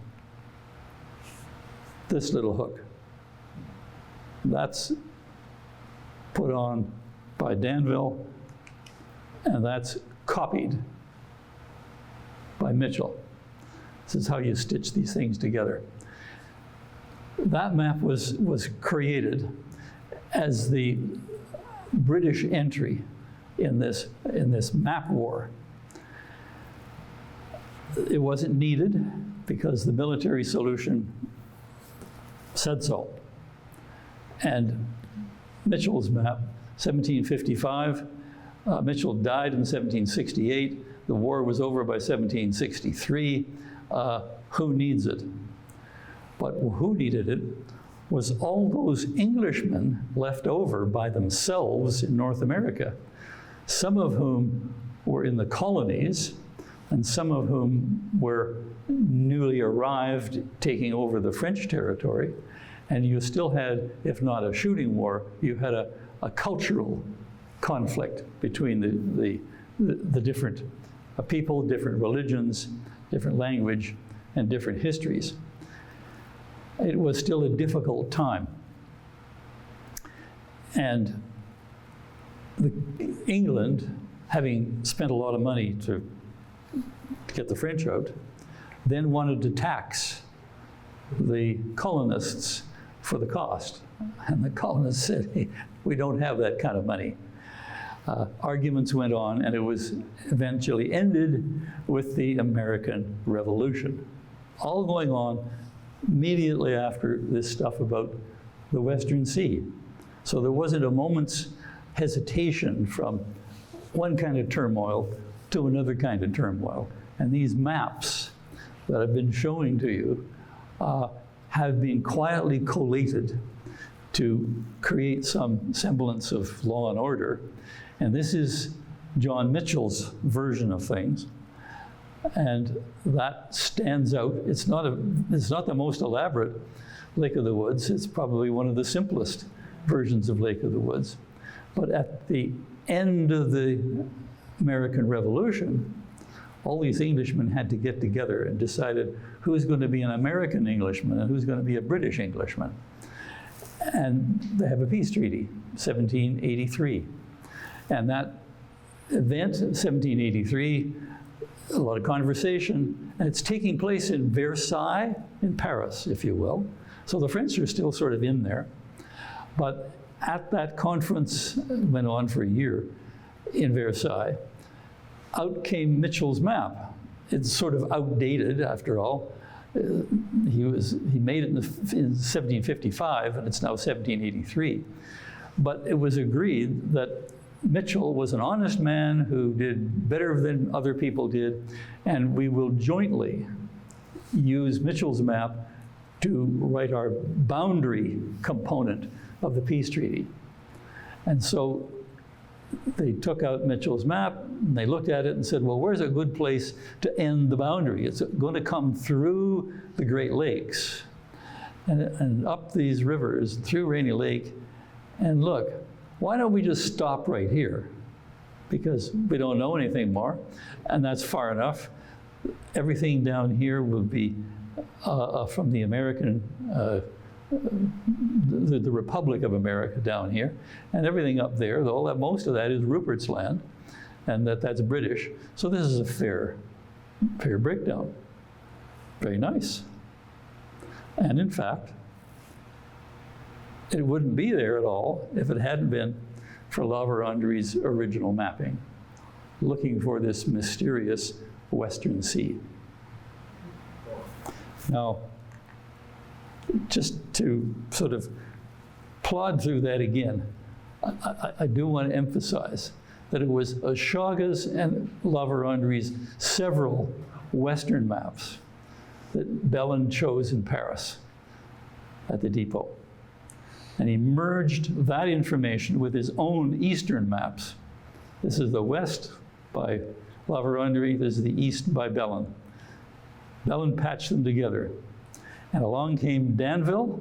this little hook. That's put on by Danville, and that's copied by Mitchell. This is how you stitch these things together. That map was created as the British entry in this map war. It wasn't needed because the military solution said so. And Mitchell's map, 1755, Mitchell died in 1768. The war was over by 1763. Who needs it? But who needed it was all those Englishmen left over by themselves in North America, some of whom were in the colonies, and some of whom were newly arrived taking over the French territory. And you still had, if not a shooting war, you had a cultural conflict between the different people, different religions, different language, and different histories. It was still a difficult time. And England, having spent a lot of money to get the French out, then wanted to tax the colonists for the cost. And the colonists said, hey, we don't have that kind of money. Arguments went on, and it was eventually ended with the American Revolution. All going on immediately after this stuff about the Western Sea. So there wasn't a moment's hesitation from one kind of turmoil to another kind of turmoil. And these maps that I've been showing to you have been quietly collated to create some semblance of law and order. And this is John Mitchell's version of things. And that stands out. It's not the most elaborate Lake of the Woods. It's probably one of the simplest versions of Lake of the Woods. But at the end of the American Revolution, all these Englishmen had to get together and decided who's going to be an American Englishman and who's going to be a British Englishman. And they have a peace treaty, 1783. And that event, 1783, a lot of conversation, and it's taking place in Versailles, in Paris, if you will. So the French are still sort of in there. But at that conference, went on for a year in Versailles, out came Mitchell's map. It's sort of outdated, after all. He made it in 1755, and it's now 1783. But it was agreed that Mitchell was an honest man who did better than other people did, and we will jointly use Mitchell's map to write our boundary component of the peace treaty. And so they took out Mitchell's map, and they looked at it and said, well, where's a good place to end the boundary? It's going to come through the Great Lakes and up these rivers, through Rainy Lake, and look, why don't we just stop right here? Because we don't know anything more, and that's far enough. Everything down here will be from the American, the Republic of America down here, and everything up there, though most of that is Rupert's land, and that's British. So this is a fair breakdown. Very nice. And in fact, it wouldn't be there at all if it hadn't been for La Verendrye's original mapping, looking for this mysterious Western Sea. Now, just to sort of plod through that again, I do want to emphasize that it was Chag's and La Verendrye's several Western maps that Bellin chose in Paris at the depot. And he merged that information with his own Eastern maps. This is the West by La Verendrye, this is the East by Bellin. Bellin patched them together. And along came Danville,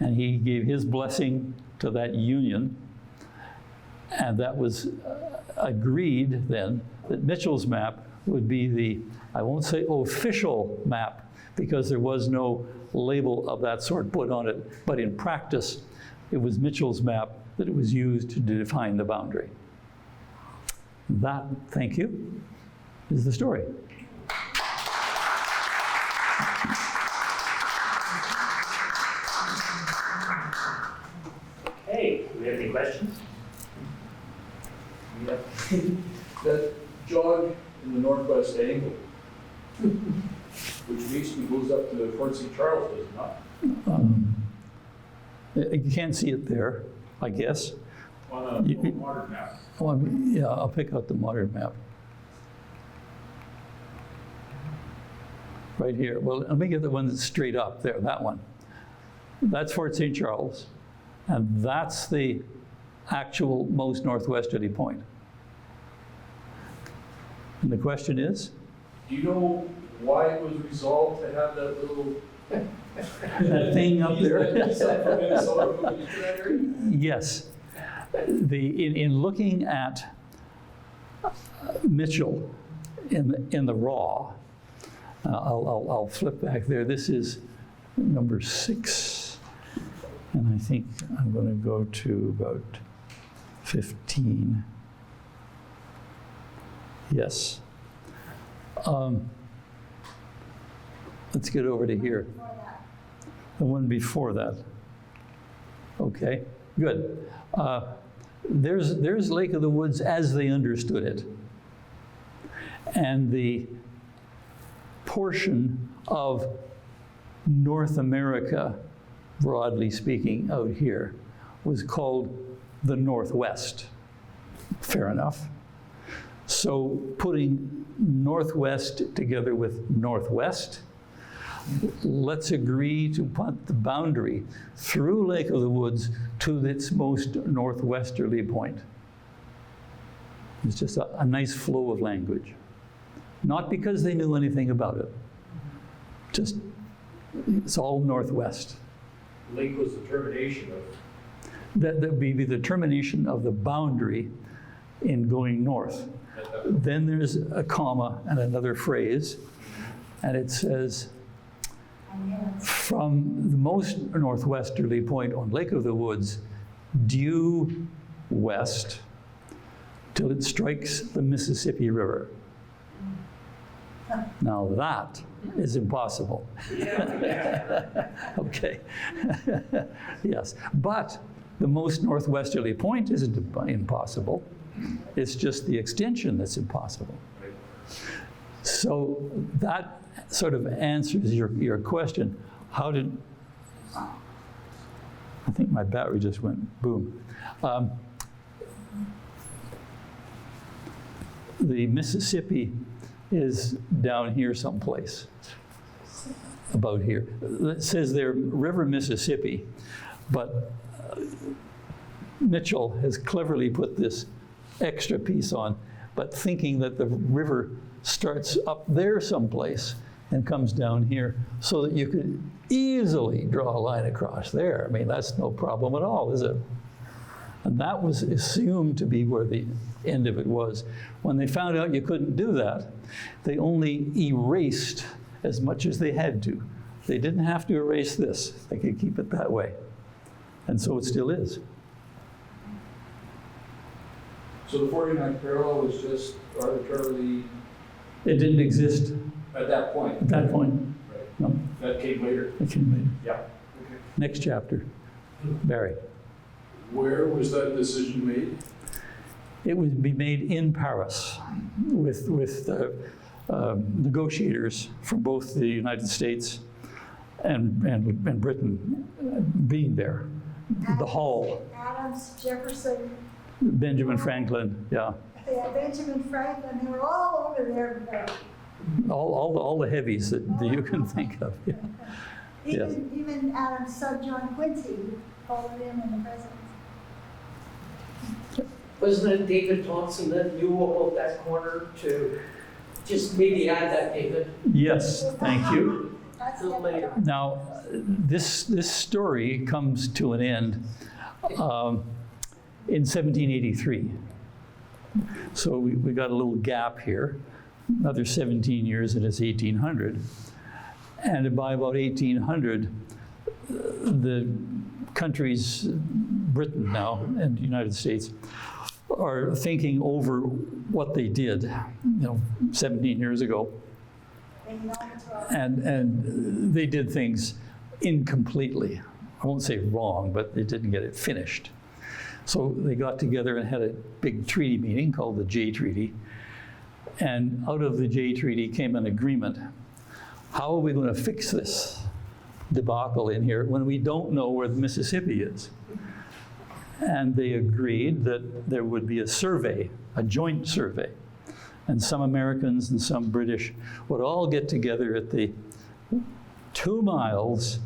and he gave his blessing to that union. And that was agreed then that Mitchell's map would be the, I won't say official map, because there was no label of that sort put on it, but in practice, it was Mitchell's map that it was used to define the boundary. That, thank you, is the story. Okay, do we have any questions? Yep. That jog in the northwest angle, which basically goes up to Fort St. Charles, does it not? You can't see it there, I guess. On a modern map. Well, yeah, I'll pick out the modern map. Right here. Well, let me get the one that's straight up there, that one. That's Fort St. Charles, and that's the actual most northwesterly point. And the question is? Do you know why it was resolved to have that little That thing up there? Yes. In looking at Mitchell in the raw, I'll flip back there. This is number 6, and I think I'm going to go to about 15. Yes. Let's get over to here. The one before that. Okay, good. There's Lake of the Woods as they understood it. And the portion of North America, broadly speaking, out here, was called the Northwest. Fair enough. So putting Northwest together with Northwest, let's agree to put the boundary through Lake of the Woods to its most northwesterly point. It's just a nice flow of language. Not because they knew anything about it. Just, it's all northwest. Lake was the termination of. That would be the termination of the boundary in going north. Then there's a comma and another phrase, and it says, from the most northwesterly point on Lake of the Woods, due west till it strikes the Mississippi River. Now that is impossible. Okay. Yes, but the most northwesterly point isn't impossible. It's just the extension that's impossible. So that sort of answers your question. How did, I think my battery just went boom. The Mississippi is down here someplace, about here. It says there, River Mississippi, but Mitchell has cleverly put this extra piece on, but thinking that the river starts up there someplace and comes down here so that you could easily draw a line across there. I mean, that's no problem at all, is it? And that was assumed to be where the end of it was. When they found out you couldn't do that, they only erased as much as they had to. They didn't have to erase this. They could keep it that way. And so it still is. So the 49th parallel was just arbitrarily. It didn't exist At that point. at that point. Right. No, That came later. it came later. Yeah. Okay. Next chapter. Barry. Where was that decision made? It would be made in Paris with negotiators from both the United States and Britain being there. The Hall, Adams, Jefferson, Benjamin Franklin, yeah. Benjamin Franklin, they were all over there. All the heavies that you can think of. Yeah. Even Adams' son, John Quincy, followed him in the presidency. Wasn't it David Thompson that knew about that corner too? Just maybe add that, David. Yes, thank you. That's So later. Now, this story comes to an end in 1783. So we got a little gap here, another 17 years, and it's 1800. And by about 1800, the countries, Britain now and the United States, are thinking over what they did, 17 years ago. And they did things incompletely. I won't say wrong, but they didn't get it finished. So they got together and had a big treaty meeting called the Jay Treaty. And out of the Jay Treaty came an agreement. How are we going to fix this debacle in here when we don't know where the Mississippi is? And they agreed that there would be a survey, a joint survey. And some Americans and some British would all get together at the 2 miles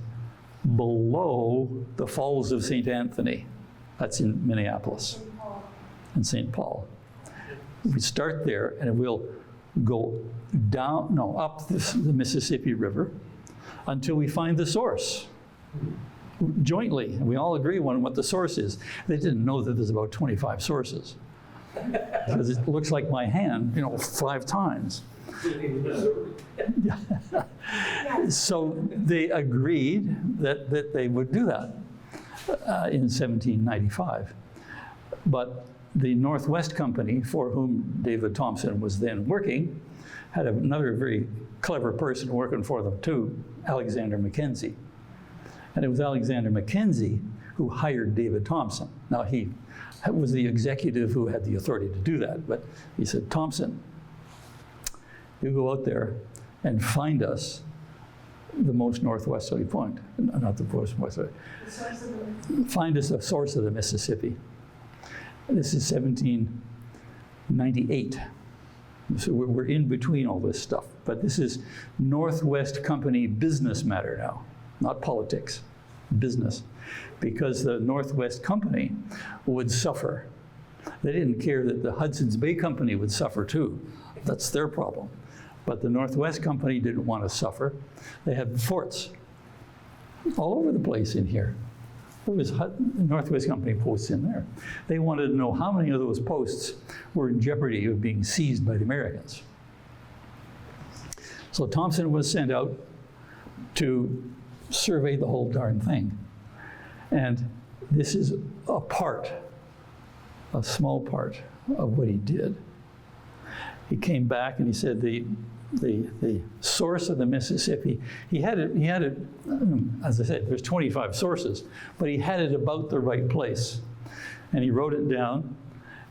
below the Falls of St. Anthony. That's in Minneapolis and St. Paul. We start there and we'll go up the Mississippi River until we find the source jointly. And we all agree on what the source is. They didn't know that there's about 25 sources because it looks like my hand, 5 times. So they agreed that they would do that in 1795. But the Northwest Company, for whom David Thompson was then working, had another very clever person working for them too, Alexander Mackenzie. And it was Alexander Mackenzie who hired David Thompson. Now he was the executive who had the authority to do that, but he said, Thompson, you go out there and find us the most northwesterly point, not the most northwesterly. Find us the source of the Mississippi. This is 1798. So we're in between all this stuff. But this is Northwest Company business matter now, not politics, business. Because the Northwest Company would suffer. They didn't care that the Hudson's Bay Company would suffer too. That's their problem. But the Northwest Company didn't want to suffer. They had forts all over the place in here. There was Northwest Company posts in there. They wanted to know how many of those posts were in jeopardy of being seized by the Americans. So Thompson was sent out to survey the whole darn thing. And this is a small part of what he did. He came back and he said the source of the Mississippi, he had it, as I said, there's 25 sources, but he had it about the right place. And he wrote it down,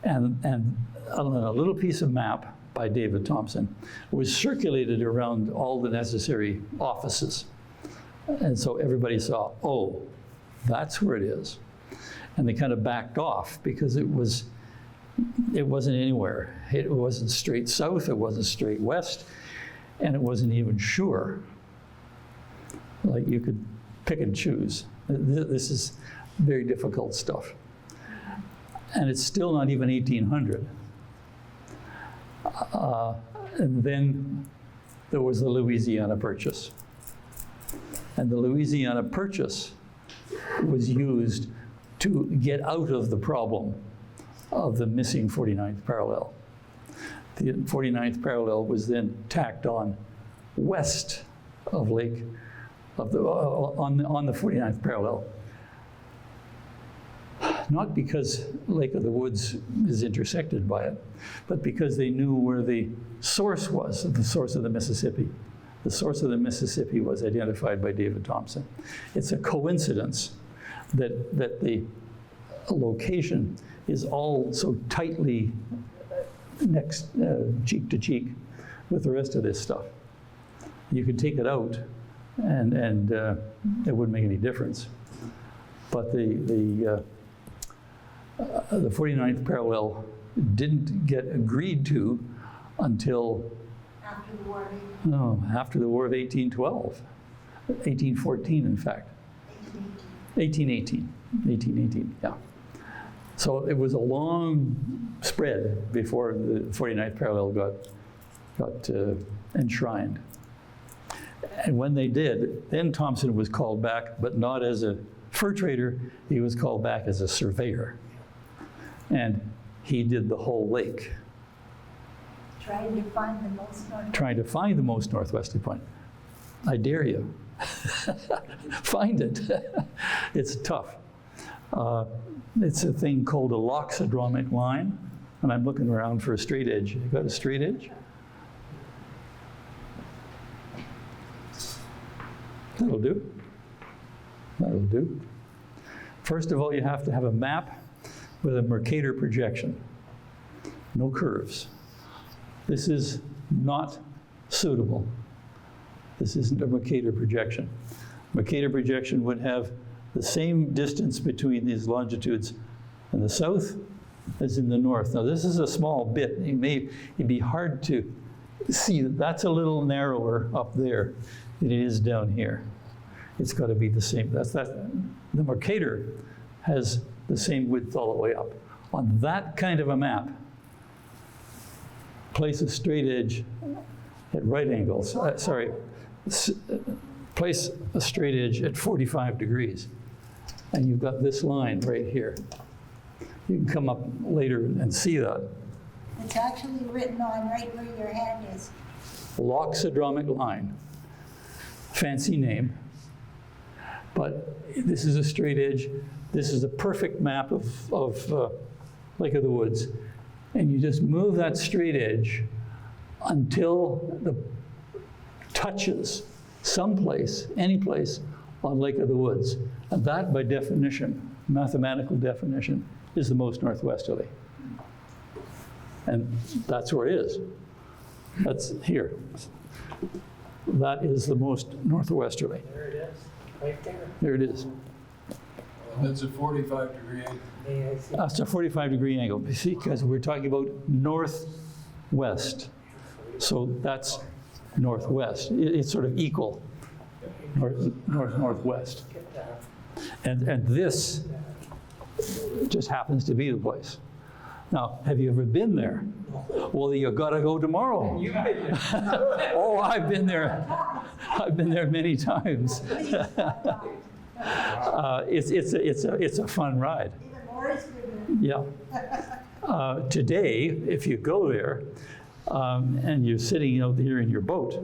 and on a little piece of map by David Thompson was circulated around all the necessary offices. And so everybody saw, oh, that's where it is. And they kind of backed off because it wasn't anywhere. It wasn't straight south, it wasn't straight west, and it wasn't even sure. Like you could pick and choose. This is very difficult stuff. And it's still not even 1800. And then there was the Louisiana Purchase. And the Louisiana Purchase was used to get out of the problem of the missing 49th parallel. The 49th parallel was then tacked on west of Lake, on the 49th parallel. Not because Lake of the Woods is intersected by it, but because they knew where the source was, the source of the Mississippi. The source of the Mississippi was identified by David Thompson. It's a coincidence that the location is all so tightly next, cheek to cheek with the rest of this stuff. You could take it out and it wouldn't make any difference. But the 49th parallel didn't get agreed to until after the War of 1812, 1814 in fact. 1818, yeah. So it was a long spread before the 49th parallel got got enshrined. And when they did, then Thompson was called back, but not as a fur trader, he was called back as a surveyor. And he did the whole lake, Trying to find the most north. trying to find the most northwesterly point. I dare you. Find it. It's tough. It's a thing called a loxodromic line, and I'm looking around for a straight edge. You got a straight edge? That'll do. That'll do. First of all, you have to have a map with a Mercator projection. No curves. This is not suitable. This isn't a Mercator projection. Mercator projection would have the same distance between these longitudes in the south as in the north. Now this is a small bit. It'd be hard to see that that's a little narrower up there than it is down here. It's got to be the same. The Mercator has the same width all the way up. On that kind of a map, place a straight edge at right angles. Place a straight edge at 45 degrees. And you've got this line right here. You can come up later and see that. It's actually written on right where your hand is. Loxodromic line. Fancy name. But this is a straight edge. This is a perfect map of Lake of the Woods. And you just move that straight edge until it touches someplace, any place on Lake of the Woods. And that, by definition, mathematical definition, is the most northwesterly. And that's where it is. That's here. That is the most northwesterly. There it is, right there. There it is. And it's a 45-degree angle. May I see? That's a 45-degree angle, you see, because we're talking about northwest. So that's northwest. It's sort of equal, northwest. Get that. And this just happens to be the place. Now, have you ever been there? Well, you gotta go tomorrow. You've been there. Oh, I've been there. I've been there many times. It's a fun ride. Even more is good. Yeah. Today, if you go there and you're sitting out here in your boat,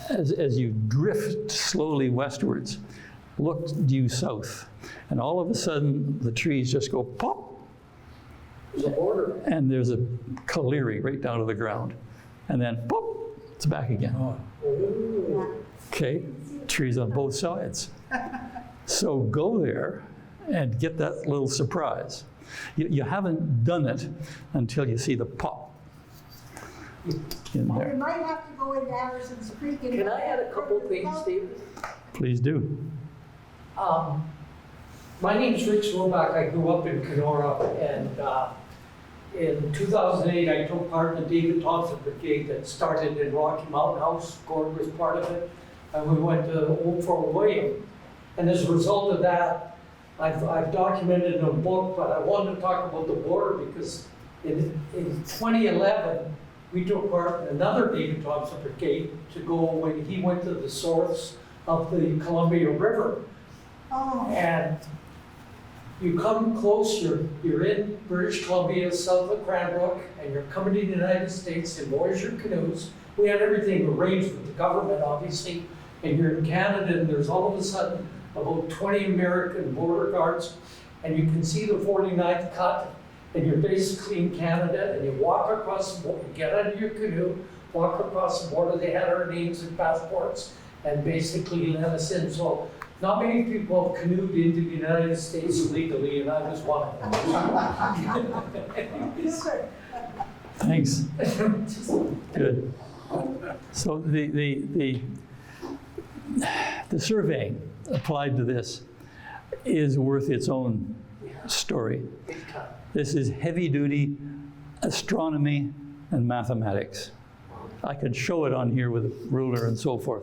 as you drift slowly westwards, look due south, and all of a sudden the trees just go pop, There's a border. and there's a colliery right down to the ground, and then pop, it's back again. Okay, trees on both sides. So go there and get that little surprise. You haven't done it until you see the pop in We there. might have to go into Anderson's Creek and. Can I add a couple things, Steve? Please do. My name's Rick Slowback. I grew up in Kenora, and in 2008, I took part in the David Thompson Brigade that started in Rocky Mountain House. Gord was part of it, and we went to Old Fort William. And as a result of that, I've documented in a book, but I wanted to talk about the border because in 2011, we took part in another David Thompson Brigade to go when he went to the source of the Columbia River. Oh, And you come close, you're in British Columbia, south of Cranbrook, and you're coming to the United States in Voyager canoes. We had everything arranged with the government, obviously, and you're in Canada, and there's all of a sudden about 20 American border guards, and you can see the 49th cut, and you're basically in Canada, and you walk across the border, you get out of your canoe, walk across the border. They had our names and passports, and basically let us in. So not many people have canoed into the United States legally, and I was one of them. super. Thanks. Good. So the survey applied to this is worth its own story. This is heavy-duty astronomy and mathematics. I could show it on here with a ruler and so forth,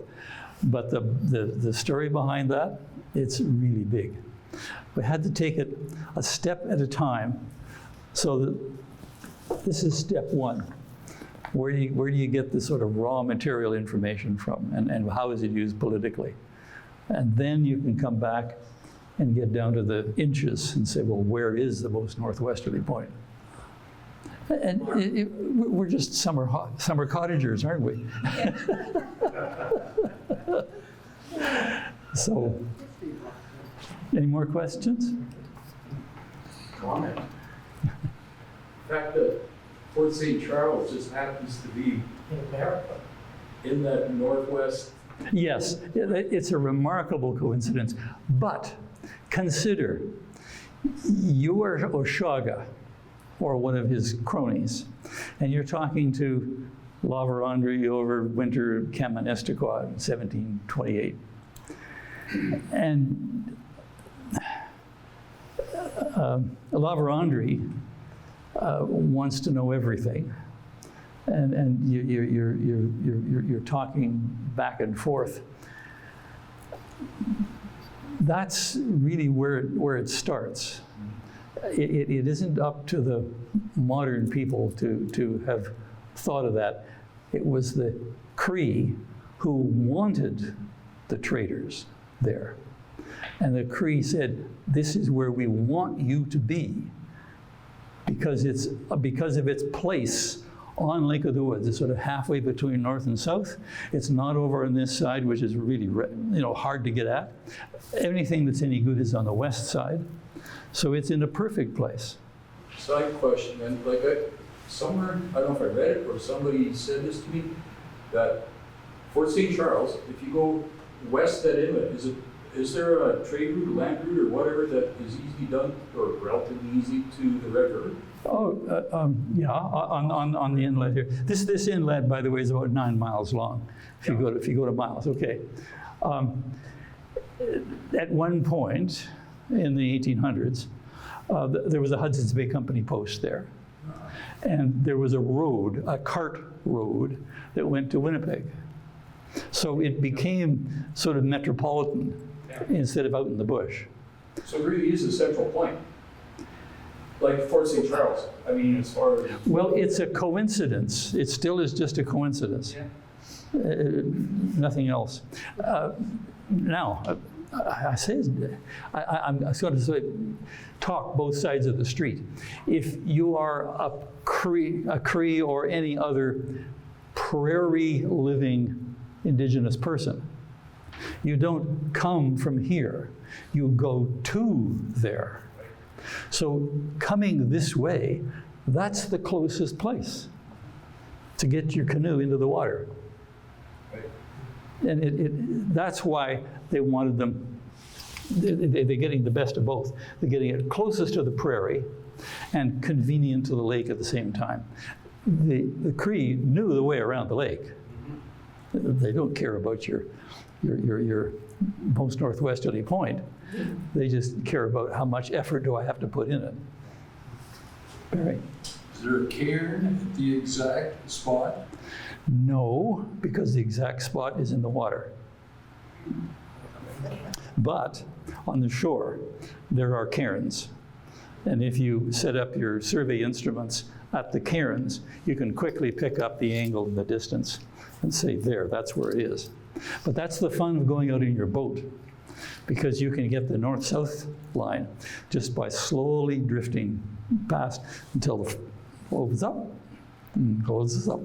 but the story behind that, it's really big. We had to take it a step at a time. So this is step one. Where do you get the sort of raw material information from, and how is it used politically? And then you can come back and get down to the inches and say, well, where is the most northwesterly point? And we're just summer cottagers, aren't we? So, any more questions? Comment. The fact that Fort St. Charles just happens to be In America. in that northwest. Yes, it's a remarkable coincidence. But consider, you are Oshaga, or one of his cronies, and you're talking to La Verendrye over winter Kaministiquia in 1728. And La Verendrye wants to know everything, and you're talking back and forth. That's really where it starts. It isn't up to the modern people to have thought of that. It was the Cree who wanted the traders there. And the Cree said, this is where we want you to be, because of its place on Lake of the Woods. It's sort of halfway between north and south. It's not over on this side, which is really hard to get at. Anything that's any good is on the west side. So it's in a perfect place. Side question, and like somewhere, I don't know if I read it or somebody said this to me, that Fort St. Charles, if you go west that inlet, is there a trade route, land route, or whatever that is easily done, or relatively easy to the Red River? Oh, yeah, on the inlet here. This inlet, by the way, is about 9 miles long. If you go to miles, okay. At one point in the 1800s, there was a Hudson's Bay Company post there, and there was a road, a cart road, that went to Winnipeg. So it became sort of metropolitan instead of out in the bush. So it really is a central point, like Fort St. Charles. I mean, as far as... Well, it's a coincidence. It still is just a coincidence. Yeah. Nothing else. Now, I'm sort of talk both sides of the street. If you are a Cree or any other prairie-living indigenous person, you don't come from here. You go to there. So coming this way, that's the closest place to get your canoe into the water. And that's why they wanted them, they're getting the best of both. They're getting it closest to the prairie and convenient to the lake at the same time. The Cree knew the way around the lake. They don't care about your most northwesterly point. They just care about how much effort do I have to put in it. Barry? Is there a cairn at the exact spot? No, because the exact spot is in the water. But on the shore, there are cairns. And if you set up your survey instruments at the cairns, you can quickly pick up the angle and the distance and say, there, that's where it is. But that's the fun of going out in your boat, because you can get the north-south line just by slowly drifting past until it opens up and closes up.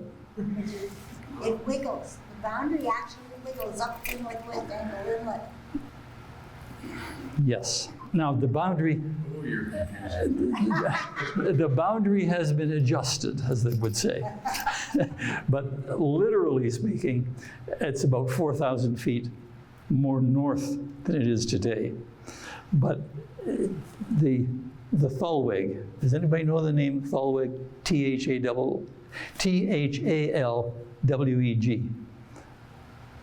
It wiggles. The boundary actually wiggles up to Northwest Angle Inlet. Yes. Now the boundary, Oh, you're confusing. the boundary has been adjusted, as they would say. But literally speaking, it's about 4,000 feet more north than it is today. But the Thalweg, does anybody know the name Thalweg? Thalweg.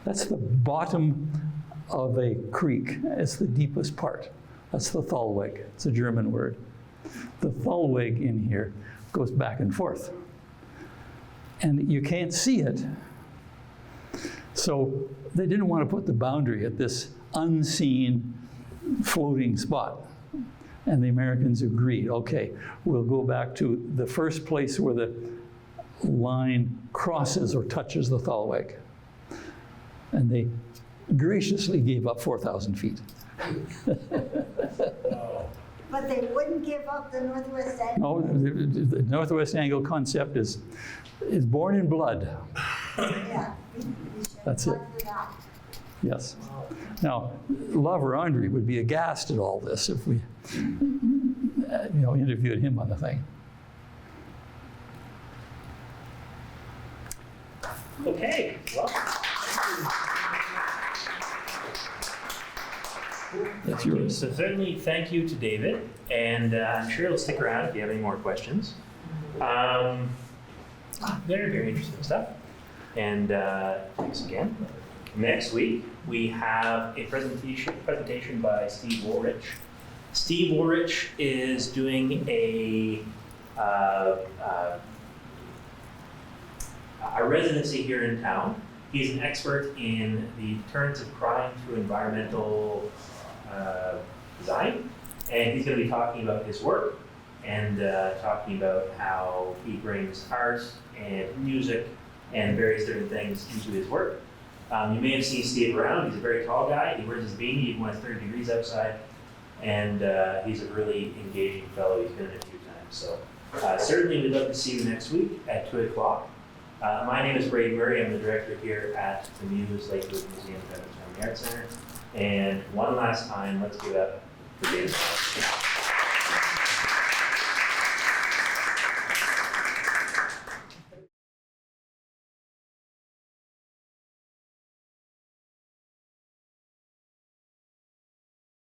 That's the bottom of a creek. It's the deepest part. That's the Thalweg. It's a German word. The Thalweg in here goes back and forth. And you can't see it. So they didn't want to put the boundary at this unseen floating spot. And the Americans agreed, okay, we'll go back to the first place where the line crosses or touches the thalweg. And they graciously gave up 4,000 feet. But they wouldn't give up the northwest angle. No, the northwest angle concept is born in blood. Yeah. we should That's it. work it out. Yes. Now, La Verendrye would be aghast at all this if we, interviewed him on the thing. Okay, well. That's yours. So certainly, thank you to David, and I'm sure he'll stick around if you have any more questions. Very, very interesting stuff. And thanks again. Next week, we have a presentation by Steve Woolrich. Steve Woolrich is doing a residency here in town. He's an expert in the deterrence of crime through environmental design, and he's going to be talking about his work and talking about how he brings art and music and various different things into his work. You may have seen Steve around. He's a very tall guy. He wears his beanie even when it's 30 degrees outside, and he's a really engaging fellow. He's been in a few times. So certainly we'd love to see you next week at 2 o'clock. My name is Brady Murray. I'm the director here at the MUSE Lakewood Museum of Veterans Army Arts Center. And one last time, let's give up for David.